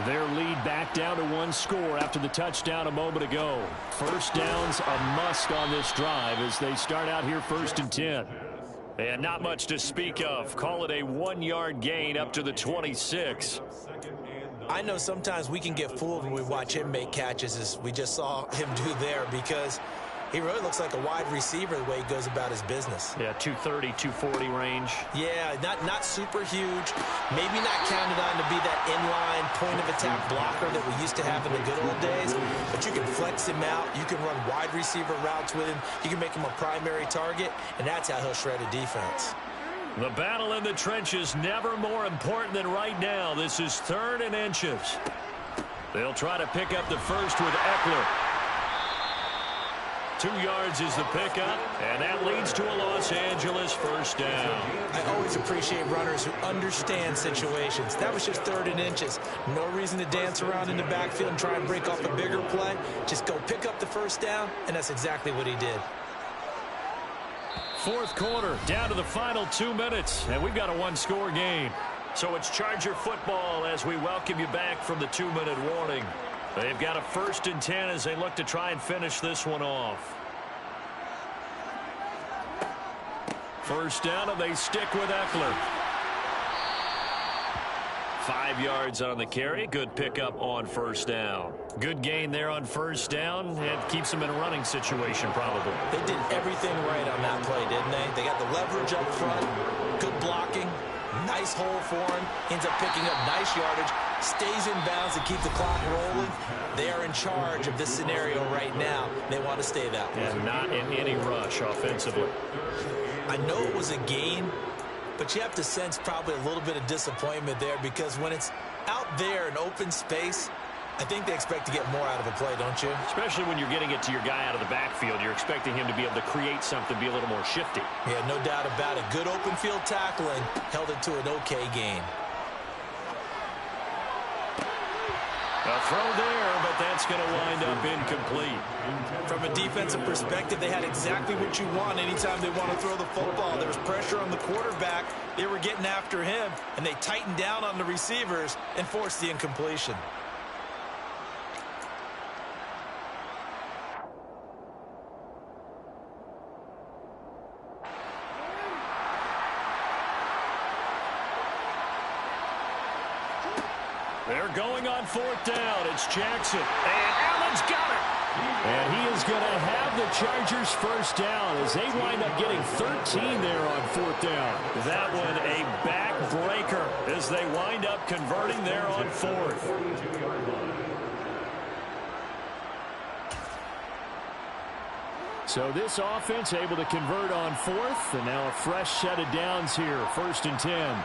Speaker 2: Their lead back down to one score after the touchdown a moment ago. First down's a must on this drive as they start out here first and 10. And not much to speak of. Call it a 1-yard gain up to the 26.
Speaker 1: I know sometimes we can get fooled when we watch him make catches, as we just saw him do there, because he really looks like a wide receiver the way he goes about his business.
Speaker 2: Yeah, 230, 240 range.
Speaker 1: Yeah, not super huge. Maybe not counted on to be that inline point-of-attack blocker that we used to have in the good old days. But you can flex him out. You can run wide receiver routes with him. You can make him a primary target, and that's how he'll shred a defense.
Speaker 2: The battle in the trenches never more important than right now. This is 3rd and inches. They'll try to pick up the first with Eckler. 2 yards is the pickup, and that leads to a Los Angeles first down.
Speaker 1: I always appreciate runners who understand situations. That was just 3rd and inches. No reason to dance around in the backfield and try and break off a bigger play. Just go pick up the first down, and that's exactly what he did.
Speaker 2: 4th quarter, down to the final 2 minutes, and we've got a 1-score game. So it's Charger football as we welcome you back from the 2-minute warning. They've got a 1st and 10 as they look to try and finish this one off. First down, and they stick with Eckler. 5 yards on the carry. Good pickup on first down. Good gain there on first down. It keeps them in a running situation, probably.
Speaker 1: They did everything right on that play, didn't they? They got the leverage up front, good blocking, nice hole for him, ends up picking up nice yardage, stays in bounds to keep the clock rolling. They are in charge of this scenario right now. They want to stay that way.
Speaker 2: And not in any rush offensively.
Speaker 1: I know it was a gain, but you have to sense probably a little bit of disappointment there, because when it's out there in open space, I think they expect to get more out of a play, don't you?
Speaker 2: Especially when you're getting it to your guy out of the backfield. You're expecting him to be able to create something, be a little more shifty.
Speaker 1: Yeah, no doubt about it. Good open field tackling held it to an okay gain.
Speaker 2: A throw there, but that's going to wind up incomplete.
Speaker 1: From a defensive perspective, they had exactly what you want anytime they want to throw the football. There was pressure on the quarterback. They were getting after him, and they tightened down on the receivers and forced the incompletion.
Speaker 2: They're going on 4th down. It's Jackson. And Allen's got it. And he is going to have the Chargers first down as they wind up getting 13 there on 4th down. That one a backbreaker as they wind up converting there on 4th. So this offense able to convert on 4th, and now a fresh set of downs here, 1st and 10.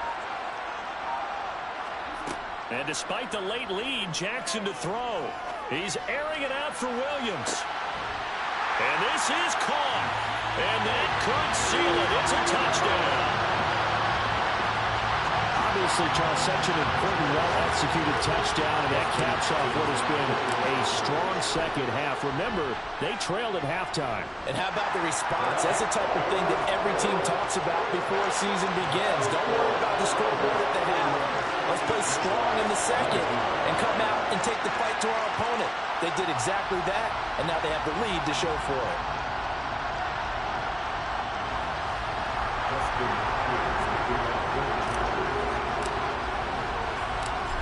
Speaker 2: And despite the late lead, Jackson to throw. He's airing it out for Williams. And this is caught. And that could seal it. It's a touchdown. Obviously, Charles, such an important, well-executed touchdown, and that caps off what has been a strong second half. Remember, they trailed at halftime.
Speaker 1: And how about the response? That's the type of thing that every team talks about before a season begins. Don't worry about the scoreboard that they have. Let's play strong in the second and come out and take the fight to our opponent. They did exactly that, and now they have the lead to show for it.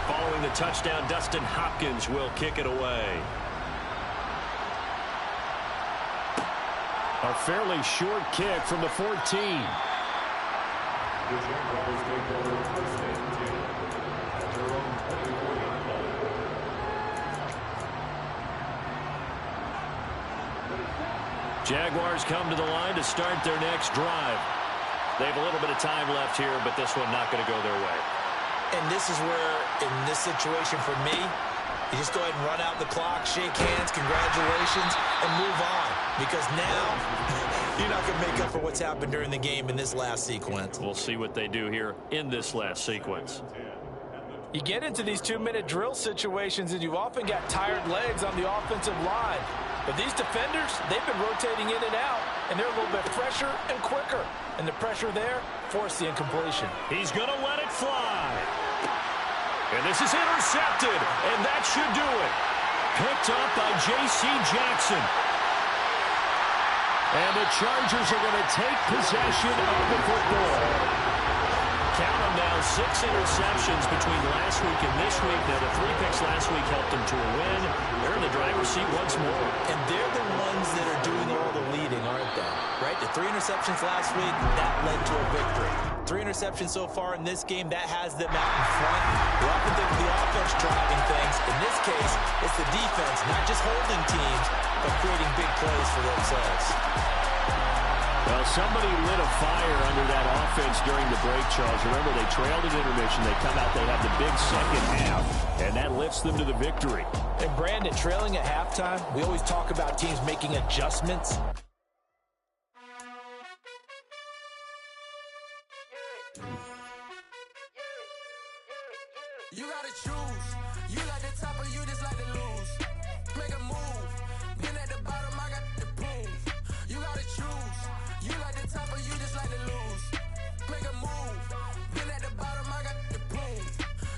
Speaker 2: Following the touchdown, Dustin Hopkins will kick it away. A fairly short kick from the 14.
Speaker 3: The Jaguars take over first and 10 at their own 24-yard line.
Speaker 2: Jaguars come to the line to start their next drive. They have a little bit of time left here, but this one not going to go their way.
Speaker 1: And this is where, in this situation for me, you just go ahead and run out the clock, shake hands, congratulations, and move on. Because now, you're not going to make up for what's happened during the game in this last sequence.
Speaker 2: We'll see what they do here in this last sequence.
Speaker 1: You get into these 2-minute drill situations, and you've often got tired legs on the offensive line. But these defenders, they've been rotating in and out, and they're a little bit fresher and quicker. And the pressure there forced the incompletion.
Speaker 2: He's going to let it fly. And this is intercepted, and that should do it. Picked up by J.C. Jackson. And the Chargers are going to take possession of the football. Count them now, 6 interceptions between last week and this week. Now, the 3 picks last week helped them to a win. They're in the driver's seat once more.
Speaker 1: And they're the ones that are doing all the leading, aren't they? Right? The 3 interceptions last week, that led to a victory. 3 interceptions so far in this game, that has them out in front. We often think of the offense driving things. In this case, it's the defense, not just holding teams, but creating big plays for themselves.
Speaker 2: Well, somebody lit a fire under that offense during the break, Charles. Remember, they trailed at intermission. They come out, they have the big second half, and that lifts them to the victory.
Speaker 1: And, Brandon, trailing at halftime, we always talk about teams making adjustments.
Speaker 4: You gotta choose. You like the top or you just like to lose. Make a move. Been at the bottom, I got the proof. You gotta choose. You like the top or you just like to lose. Make a move. Been at the bottom, I got the proof.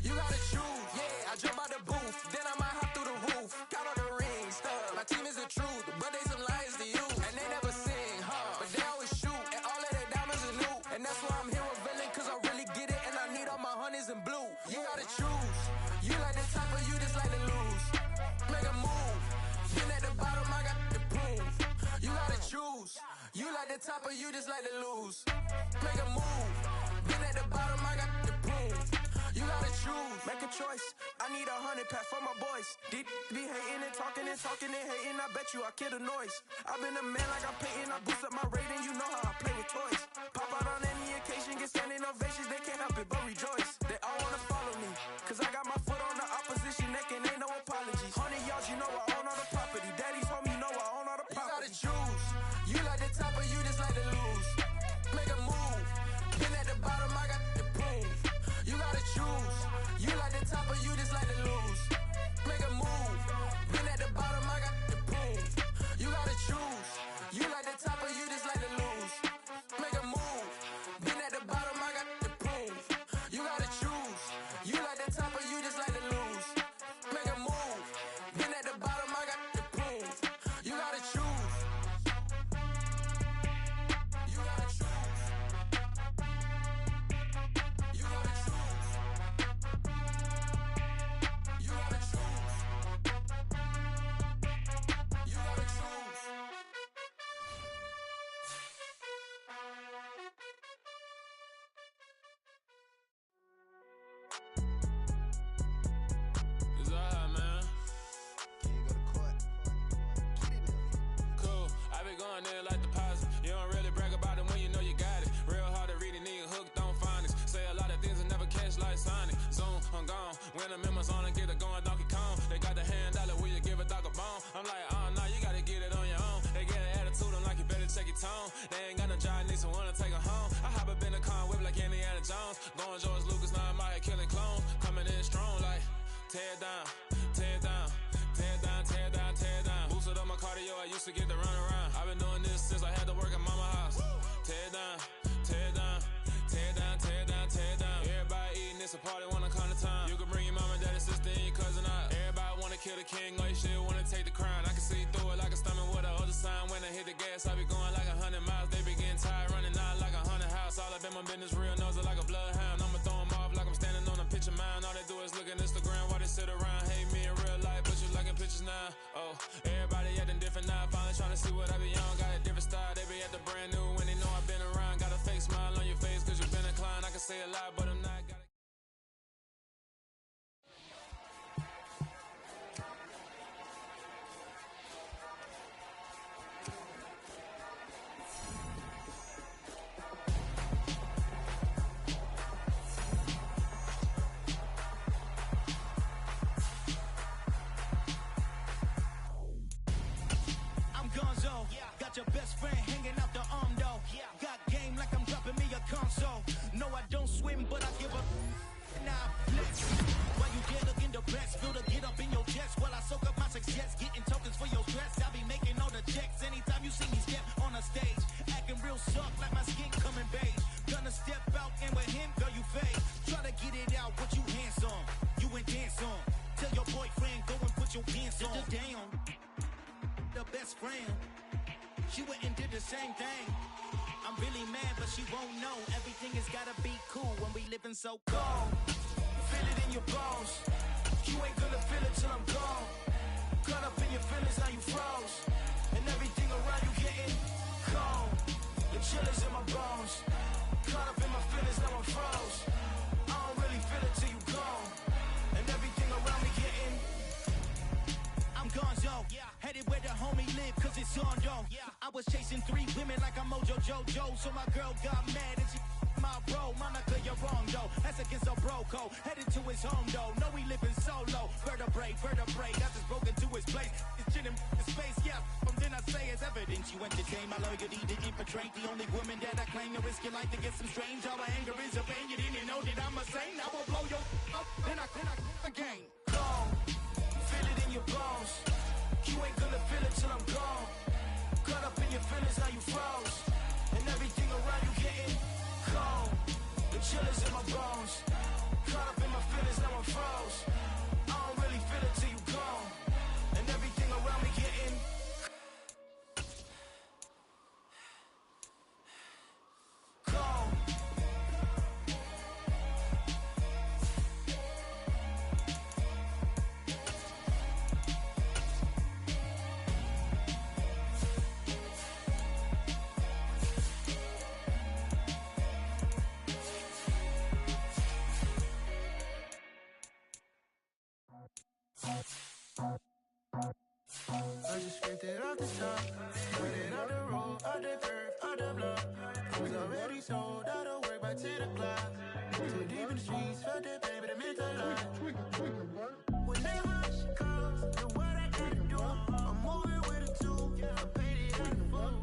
Speaker 4: You gotta choose. Yeah, I jump out the booth. Then I might hop through the roof. Count all the rings, stuff. My team is the truth, but they some liars to you. And they never sing, but they always shoot. And all of their diamonds are new. And that's why I'm here with Villain, cause I really get it. And I need all my honeys in blue. You gotta choose. You like the top or you just like to lose. Make a move. Been at the bottom, I got the proof. You gotta choose. You like the top or you just like to lose. Make a move. Been at the bottom, I got the proof. You gotta choose. Make a choice. I need 100 pack for my boys. Deep be hating and talking and hating. I bet you I kill the noise. I've been a man like I'm Peyton. I boost up my rating. You know how I play with toys. Pop out on any occasion, get standing ovations. They can't help it but rejoice. They all wanna follow me, cause I got my foot on the opposition neck and ain't no apologies. 100 yards, you know I own all the property. Daddy's home, you know I own all the property. You gotta choose. You like the top or you just like to lose. Make a move. Been at the bottom, I got the proof. You gotta choose. You like the top or you just like to lose. Make a move. Been at the bottom, I got the proof. You gotta choose. You like the top or you just like to lose. Make a move. Been at the bottom, I got the proof. You gotta choose. You like the top or you just like to lose. Make a move. Been at the bottom, I got the proof. You gotta choose. You gotta choose. You gotta choose. You gotta choose. You gotta choose. It's alright, man. Can you go to court? Cool. I been going there like deposit. You don't really brag about it when you know you got it. Real hard to read it, nigga hooked on phonics. Say a lot of things and never catch like Sonic. Zoom, I'm gone. When the members on and get it going, Donkey Kong. They got the hand dollar, will you give a dog a bone? I'm like, oh no, you gotta get it on your own. They get an attitude, I'm like, you better check your tone. They ain't got no job, need someone to take her home. I hop up in the car, whip like Indiana Jones. Going George Lucas, now I'm out here killing clones. Coming in strong like, tear down, tear down, tear down, tear down, tear down. Boosted up my cardio, I used to get to run around. I've been doing this since I had to work at mama house. Tear down, tear down, tear down, tear down, tear down. Everybody eating, it's a party, wanna come to time. You can bring your mama, daddy, sister, and your cousin out. Everybody wanna kill the king, or you shit wanna take the crown. I can see through it like a stomach with a other sign. When I hit the gas, I be going like 100 miles. They be getting tired, running out like 100 house. All up in my business, real nose like a bloodhound. I'ma throw 'em off like I'm standing on a picture mound. All they do is look at Instagram while they sit around. Hate me in real life, but you liking pictures now. Oh, everybody acting different now. Finally trying to see what I be on. Got a different style, they be at the brand new when they know I've been around. Got a fake smile on your face cause you've been inclined. I can say a lot, but I'm not.
Speaker 5: Got your best friend hanging out the arm though. Got game like I'm dropping me a console. No, I don't swim, but I give a. Nah, flex. jets, getting tokens for your stress. I be making all the checks anytime you see me step on a stage. Acting real soft like my skin coming beige. Gonna step out and with him, girl, you fake. Try to get it out, but you handsome. You ain't dance on. Tell your boyfriend, go and put your pants on. Down. The best friend. She went and did the same thing. I'm really mad, but she won't know. Everything has gotta be cool when we living so cold. Feel it in your bones. You ain't gonna feel it till I'm gone. Caught up in your feelings, now you froze. And everything around you getting cold. The chill is in my bones. Caught up in my feelings, now I'm froze. I don't really feel it till you gone. And everything around me getting I'm gonzo, headed where the homie live, cause it's on though. I was chasing 3 women like I'm Mojo Jojo, so my girl got mad and she my bro. Monica, you're wrong though, that's against a bro code. Headed to his home though, no we living solo. Vertebrae, I just broke into his place. It's chillin' in space, yeah, from then I say it's evidence. You entertain my loyalty to infiltrate. The only woman that I claim to risk your life to get some strange. All my anger is a pain, you didn't know that I'm a saint. I will blow your up, then I again. Gone. Feel it in your bones. You ain't gonna feel it till I'm gone. Caught up in your feelings, now you froze. And everything around you getting cold. The chill is in my bones. Caught up in my feelings, now I'm froze. I don't really feel it till you gone. And everything around me getting cold.
Speaker 4: I just scraped it off the top, put it on the road, on the curve, on the block. I was already sold, out of work by 10 o'clock. Too deep in the streets, felt that baby, the mental lie. Whenever she calls, the what I gotta do, I'm moving with a 2, I paid it out of full.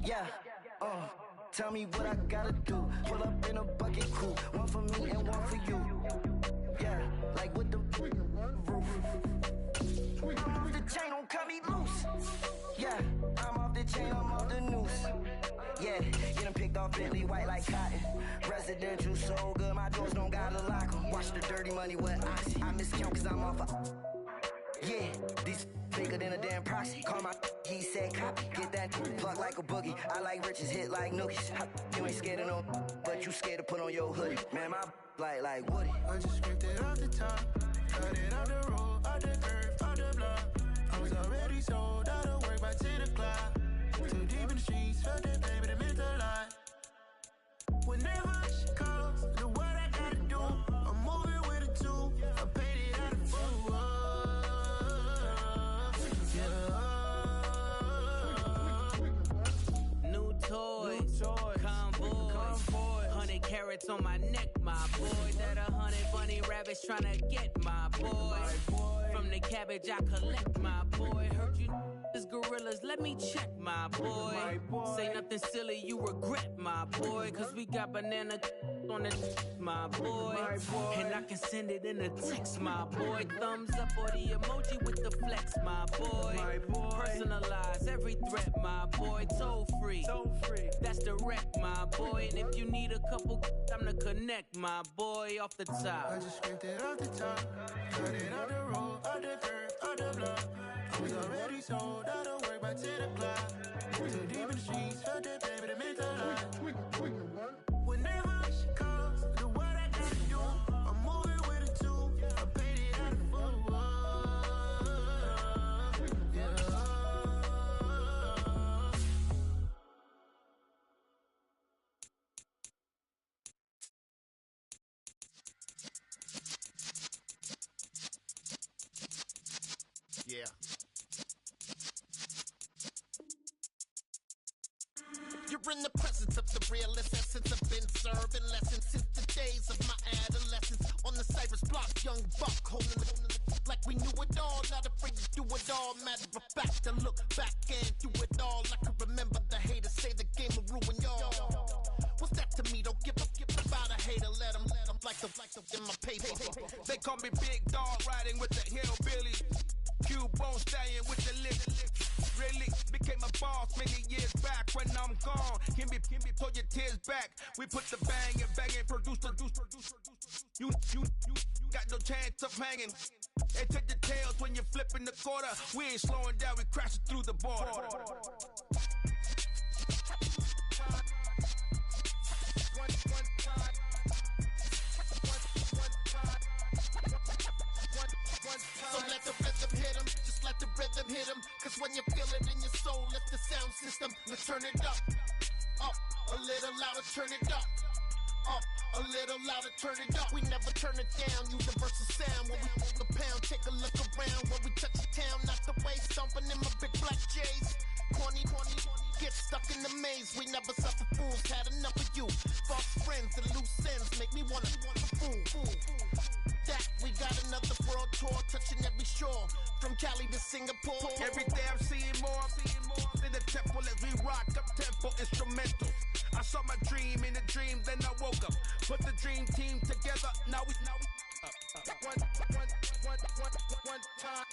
Speaker 6: Yeah, tell me what I gotta do. Pull up in a bucket crew, one for me and one for you. Yeah, like with the roof. I'm off the chain, don't cut me loose. Yeah, I'm off the chain, I'm off the noose. Yeah, get them picked off Bentley white like cotton. Residential so good, my doors don't gotta lock 'em. Watch the dirty money with oxy. I miscount cause I'm off a yeah, these bigger than a damn proxy. Call my he said copy. Get that plug like a boogie. I like riches, hit like nookies. You ain't scared of no, but you scared to put on your hoodie. Man, my like Woody.
Speaker 4: I just scraped it off the top, cut it on the road, on the curve, on the block. I was already sold, out of work by 10 o'clock. Too deep in the streets, felt that baby, the mental lie. Whenever she calls, the what I gotta do, I'm moving with a 2, I paid it out of full.
Speaker 7: New toys, convoy, 100 carats on my neck, my boy. That 100 bunny rabbits tryna get my boy. From the cabbage I collect, my boy. Heard you is gorillas, let me check, my boy. Say nothing silly, you regret, my boy. Cause we got banana on the my boy. And I can send it in a text, my boy. Thumbs up or the emoji with the flex, my boy. Personalize every threat, my boy. Toll free, that's direct, my boy. And if you need a couple, I'm to connect, my boy. Off the top,
Speaker 4: I just scraped it off the top, cut it on the road, on the curve, on the block. I was already sold, out of work by 10 o'clock. Too deep in the streets, felt that baby, the mental lie. Whenever she calls, the what I gotta do, I'm moving with a 2, I paid it out of full.
Speaker 8: Yeah. You're in the presence of the realest essence. I've been serving lessons since the days of my adolescence. On the Cypress block, young buck holding it like we knew it all. Not afraid to do it all. Matter of fact, to look back and do it all. I can remember the haters say the game will ruin y'all. What's that to me? Don't give up about a hater. Let them like in my paper.
Speaker 9: They call me Big Dog, riding with the hillbillies. Cubone stallion with the lick. Really became a boss many years back. When I'm gone, can me pull your tears back. We put the bang and produce. You got no chance of hanging. They take the tails when you're flipping the quarter. We ain't slowing down, we crashing through the border.
Speaker 8: So let the rhythm hit him, just let the rhythm hit him. Cause when you feel it in your soul, lift the sound system, let's turn it up. Up, a little louder, turn it up. Up, a little louder, turn it up. We never turn it down, universal sound. When we move the pound, take a look around. When we touch the town, not the way, stomping in my big black J's. Corny, get stuck in the maze. We never suffer fools, had enough of you. False friends and loose ends make me wanna fool. That we got another world tour, touching every shore. From Cali to Singapore.
Speaker 9: Every day I'm seeing more in the temple as we rock up tempo instrumentals. I saw my dream in a dream, then I woke up. Put the dream team together, now we one time.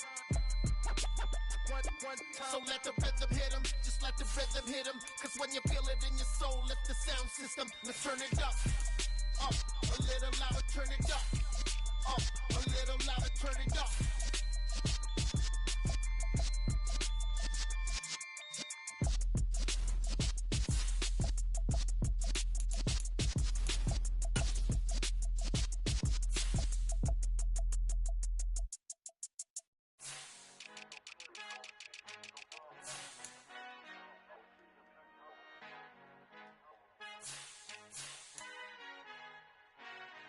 Speaker 8: So let the rhythm hit him, just let the rhythm hit him. Cause when you feel it in your soul, lift the sound system, let's turn it up. Up, a little louder, turn it up. Up, a little louder, turn it up.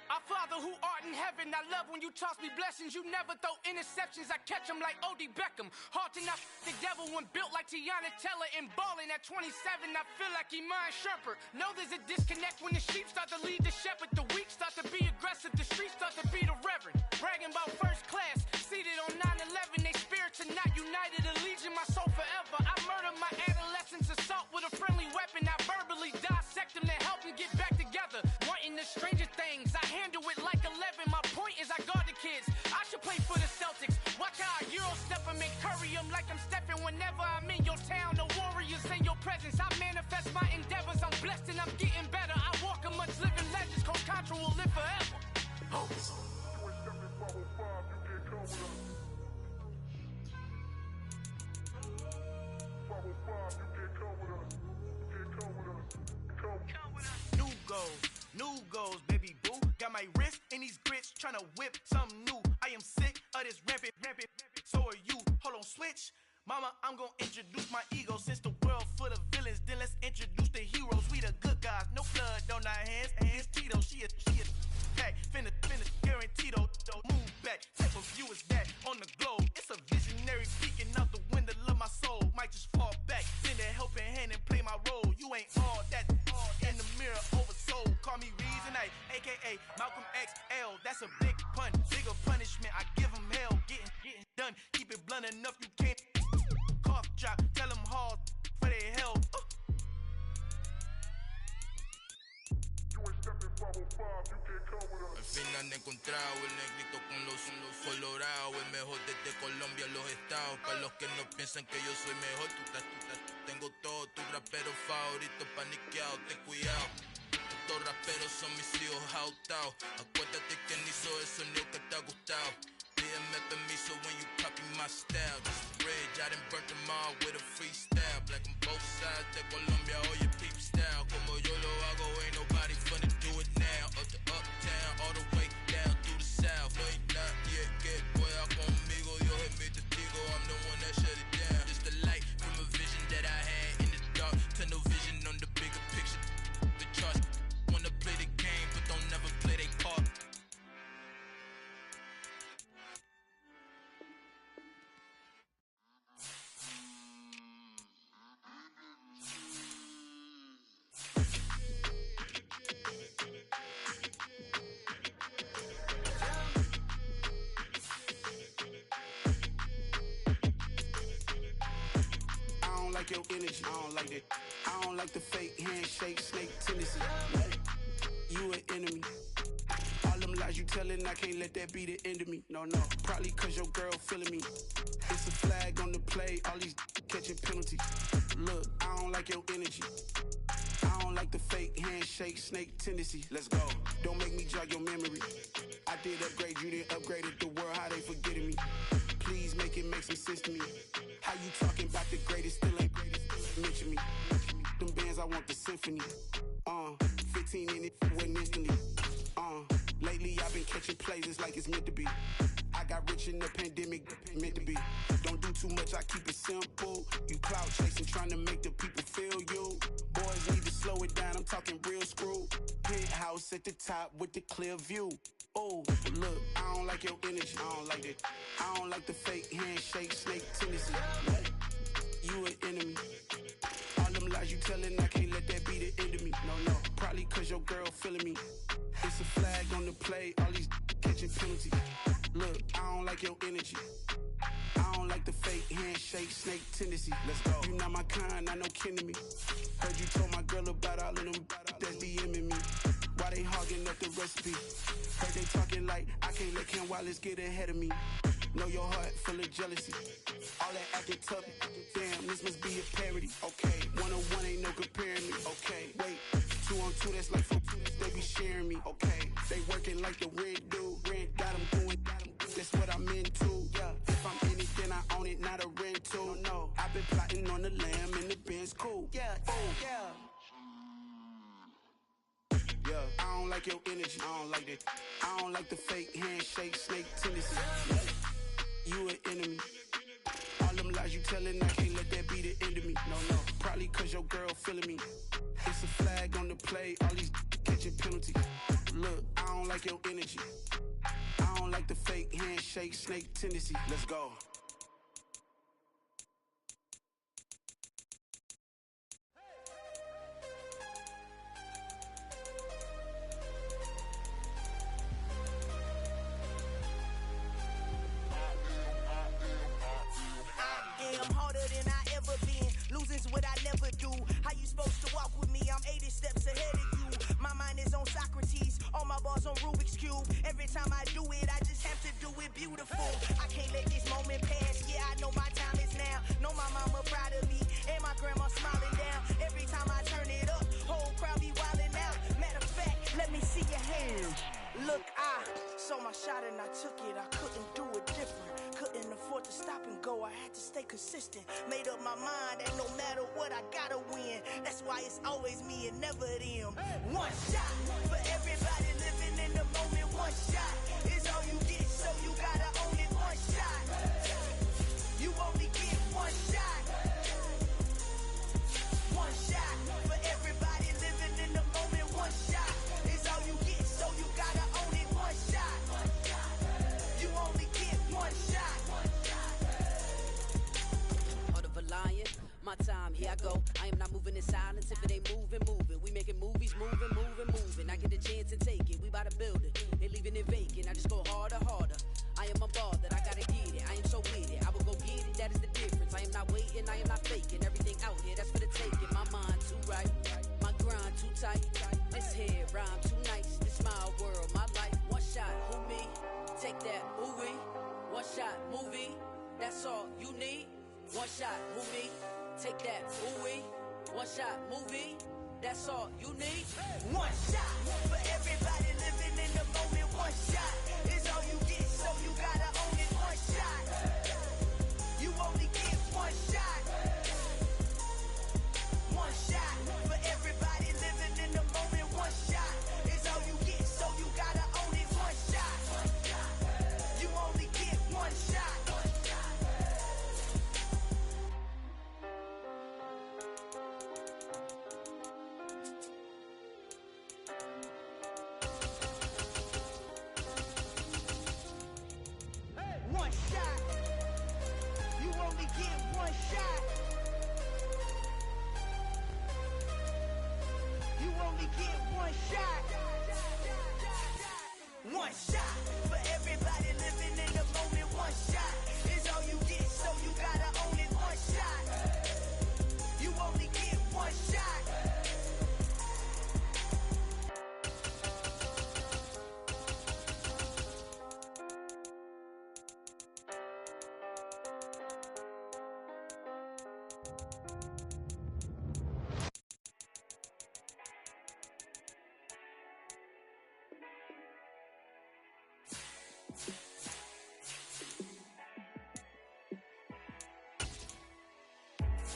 Speaker 10: Our Father who art in heaven, I love when you toss me blessings. You never throw interceptions, I catch them like O.D. Beckham. Hard to not the devil when built like Tiana Teller and balling at 27. I feel like Iman Shumpert. Know there's a disconnect when the sheep start to lead the shepherd. The weak start to be aggressive, the streets start to be the reverend. Bragging about first class, seated on 9/11. They spirits are not united, allegiance my soul forever. I murdered my adolescence, assault with a friendly weapon. I verbally dissect them to help them get back together. Wanting the stranger things, I handle it like 11. My point is I guard the kids. I should play for the Celtics. Watch how I Euro step them and curry them like I'm stepping. Whenever I'm in your town, the warriors in your presence. I manifest my endeavors. I'm blessed and I'm getting better. I walk amongst living legends. Coach Contra will live forever. Oh. New goals, baby boo. Got my wrist in these grits, tryna whip something new. I am sick of this rampant. So are you. Hold on, switch. Mama, I'm gonna introduce my ego. Since the world full of villains, then let's introduce the heroes. We the good guys, no blood on our hands. Hands Tito, she a pack. Finna, guaranteed. Move back. Type of view is that on the globe? It's a visionary peeking out the window of my soul. Might just fall back, send a helping hand and play my role. You ain't all that. In the mirror, oversold. Call me Reason A, aka Malcolm XL. That's a big pun, bigger punishment. I give him hell, getting done. Keep it blunt enough, you can't. Cough drop, tell them hard for their health.
Speaker 11: Al fin han encontrado el negrito con los colorados, el mejor desde Colombia, los estados. Para los que no piensan que yo soy mejor, tengo todos tus raperos favoritos paniqueados, ten cuidado. Estos raperos son mis hijos jautados. Acuérdate quién hizo el sonido que te ha gustado. Pídeme permiso when you copy my style. Just a bridge, I done burnt them all with a freestyle. Black on both sides de Colombia, oye peep style. Como yo lo hago, ain't nobody finna do it now. Up to uptown, all the way down through the south. No hay nadie que pueda conmigo, Dios es mi testigo. I'm the one that shut it down. Just the light from a vision that I had in the dark. Tunnel vision on the bigger picture. The charts wanna play the game, but don't never play their part.
Speaker 12: Your energy, I don't like that. I don't like the fake handshake, snake tendency. You an enemy. All them lies you telling, I can't let that be the end of me. No, probably cause your girl feeling me. It's a flag on the play, all these catching penalties. Look, I don't like your energy. I don't like the fake handshake, snake tendency. Let's go. Don't make me jog your memory. I did upgrade, you didn't upgrade it. The world, how they forgetting me. Please make it make some sense to me. How you talking about the greatest, still ain't greatest. Mention me. Them bands, I want the symphony. 15 in it, went instantly. Lately I've been catching plays, it's like it's meant to be. I got rich in the pandemic, meant to be. Don't do too much, I keep it simple. You clout chasing, trying to make the people feel you. Boys need to slow it down, I'm talking real screw. Penthouse at the top with the clear view. Oh, look, I don't like your energy, I don't like it. I don't like the fake handshake, snake tendency. You an enemy. All them lies you telling, I can't let that be the end of me. No, probably cause your girl feeling me. It's a flag on the play, all these catching penalties. Look, I don't like your energy. I don't like the fake handshake, snake tendency. Let's go. You not my kind, I know kin to me. Heard you told my girl about all of them that's DMing me. Why they hogging up the recipe? Heard they talking like I can't let Ken Wallace get ahead of me. Know your heart full of jealousy. All that acting tough, damn, this must be a parody. Okay, 1-on-1 ain't no comparing me. Okay, wait, 2-on-2, that's like 4, they be sharing me. Okay, they working like the rent do. Rent got them doing, that's what I'm into. Yeah, if I'm in it, then I own it, not a rental. No, I've been plotting on the lamb and the Benz cool. Yeah, yeah. I don't like your energy, I don't like it. I don't like the fake handshake, snake tendency. You an enemy. All them lies you telling, I can't let that be the end of me. No, probably cause your girl feeling me. It's a flag on the play, all these catching penalties. Look, I don't like your energy. I don't like the fake handshake, snake tendency. Let's go.
Speaker 6: What I never do. How you supposed to walk with me? I'm 80 steps ahead of you. My mind is on Socrates, all my bars on Rubik's Cube. Every time I do it, I just have to do it beautiful. I can't let this moment pass. Yeah, I know my time is now. Know my mama proud of me, and my grandma smiling down. Every time I turn it up, whole crowd be wilding out. Matter of fact, let me see your hands. Look, I saw my shot and I took it. I couldn't do it different. Couldn't afford to stop and go, I had to stay consistent. Made up my mind that no matter what, I gotta win. That's why it's always me and never them. One shot for everybody living in the moment. One shot is all you get, so you gotta own it. One shot, you only get one shot. One shot for everybody living in the moment. One shot is all you get, so you gotta own it. One shot, you only get one shot.
Speaker 13: Lion, my time, here I go. I am not moving in silence. If it ain't moving, moving. We making movies, moving, moving, moving. I get a chance and take it. We bout to build it. They leaving it vacant. I just go harder, harder. I am a ball that I gotta get it. I am so with it. I will go get it. That is the difference. I am not waiting. I am not faking. Everything out here, that's for the taking. My mind too right. My grind too tight. This head rhyme too nice. This my world, my life. One shot, who me? Take that, ooh we. One shot, movie. That's all you need. One shot, movie, take that, ooh-wee. One shot, movie, that's all you need.
Speaker 6: One shot for everybody living in the moment. One shot is all you get, so you gotta own it. One shot, you only get one shot. One shot for everybody living in the moment. One shot is all you get, so you gotta own it. One shot, you only get one shot.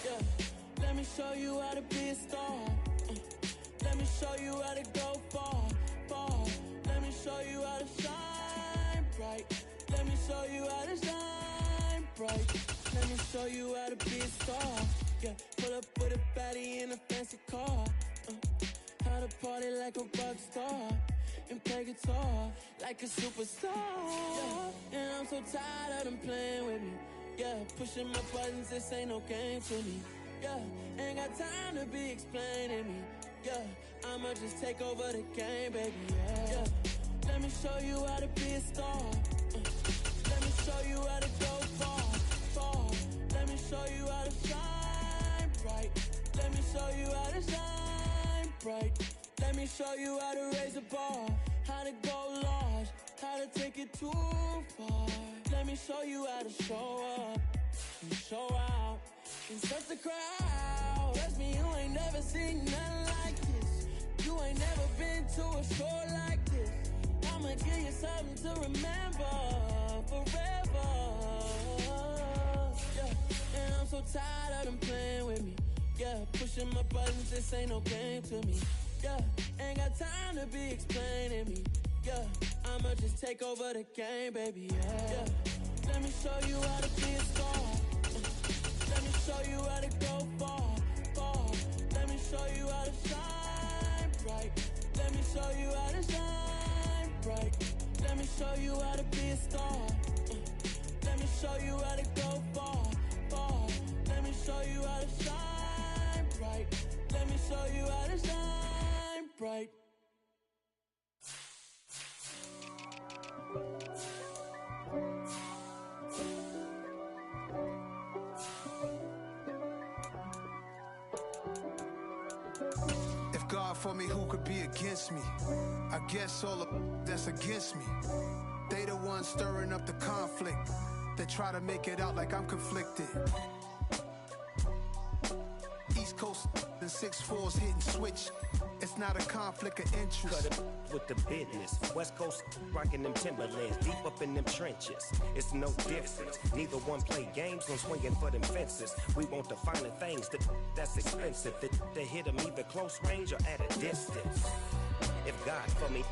Speaker 14: Yeah, let me show you how to be a star. Let me show you how to go far, far. Let me show you how to shine bright. Let me show you how to shine bright. Let me show you how to be a star. Yeah, pull up with a baddie in a fancy car. How to party like a rock star and play guitar like a superstar. Yeah, and I'm so tired of them playing with me. Yeah, pushing my buttons, this ain't no game to me. Yeah, ain't got time to be explaining me. Yeah, I'ma just take over the game, baby. Yeah, let me show you how to be a star. Let me show you how to go far, far. Let me show you how to shine bright. Let me show you how to shine bright. Let me show you how to raise the bar, how to go large, how to take it too far. Let me show you how to show up and show out in such a crowd. Trust me, you ain't never seen nothing like this. You ain't never been to a show like this. I'ma give you something to remember forever. Yeah, and I'm so tired of them playing with me. Yeah, pushing my buttons, this ain't no game to me. Yeah, ain't got time to be explaining me. Yeah, I'ma just take over the game, baby. Yeah, let me show you how to be a star. Let me show you how to go far, far. Let me show you how to shine bright. Let me show you how to shine bright. Let me show you how to be a star. Let me show you how to go far, far. Let me show you how to shine bright. Let me show you how to shine bright.
Speaker 15: If God for me, who could be against me? I guess all of that's against me. They the ones stirring up the conflict. They try to make it out like I'm conflicted. East Coast and 6'4's hitting switch. It's not a conflict of interest.
Speaker 16: Cut it with the business. West Coast rocking them Timberlands, deep up in them trenches. It's no difference. Neither one play games on swinging for them fences. We want the finer things that's expensive. That hit them either close range or at a distance. If God for me,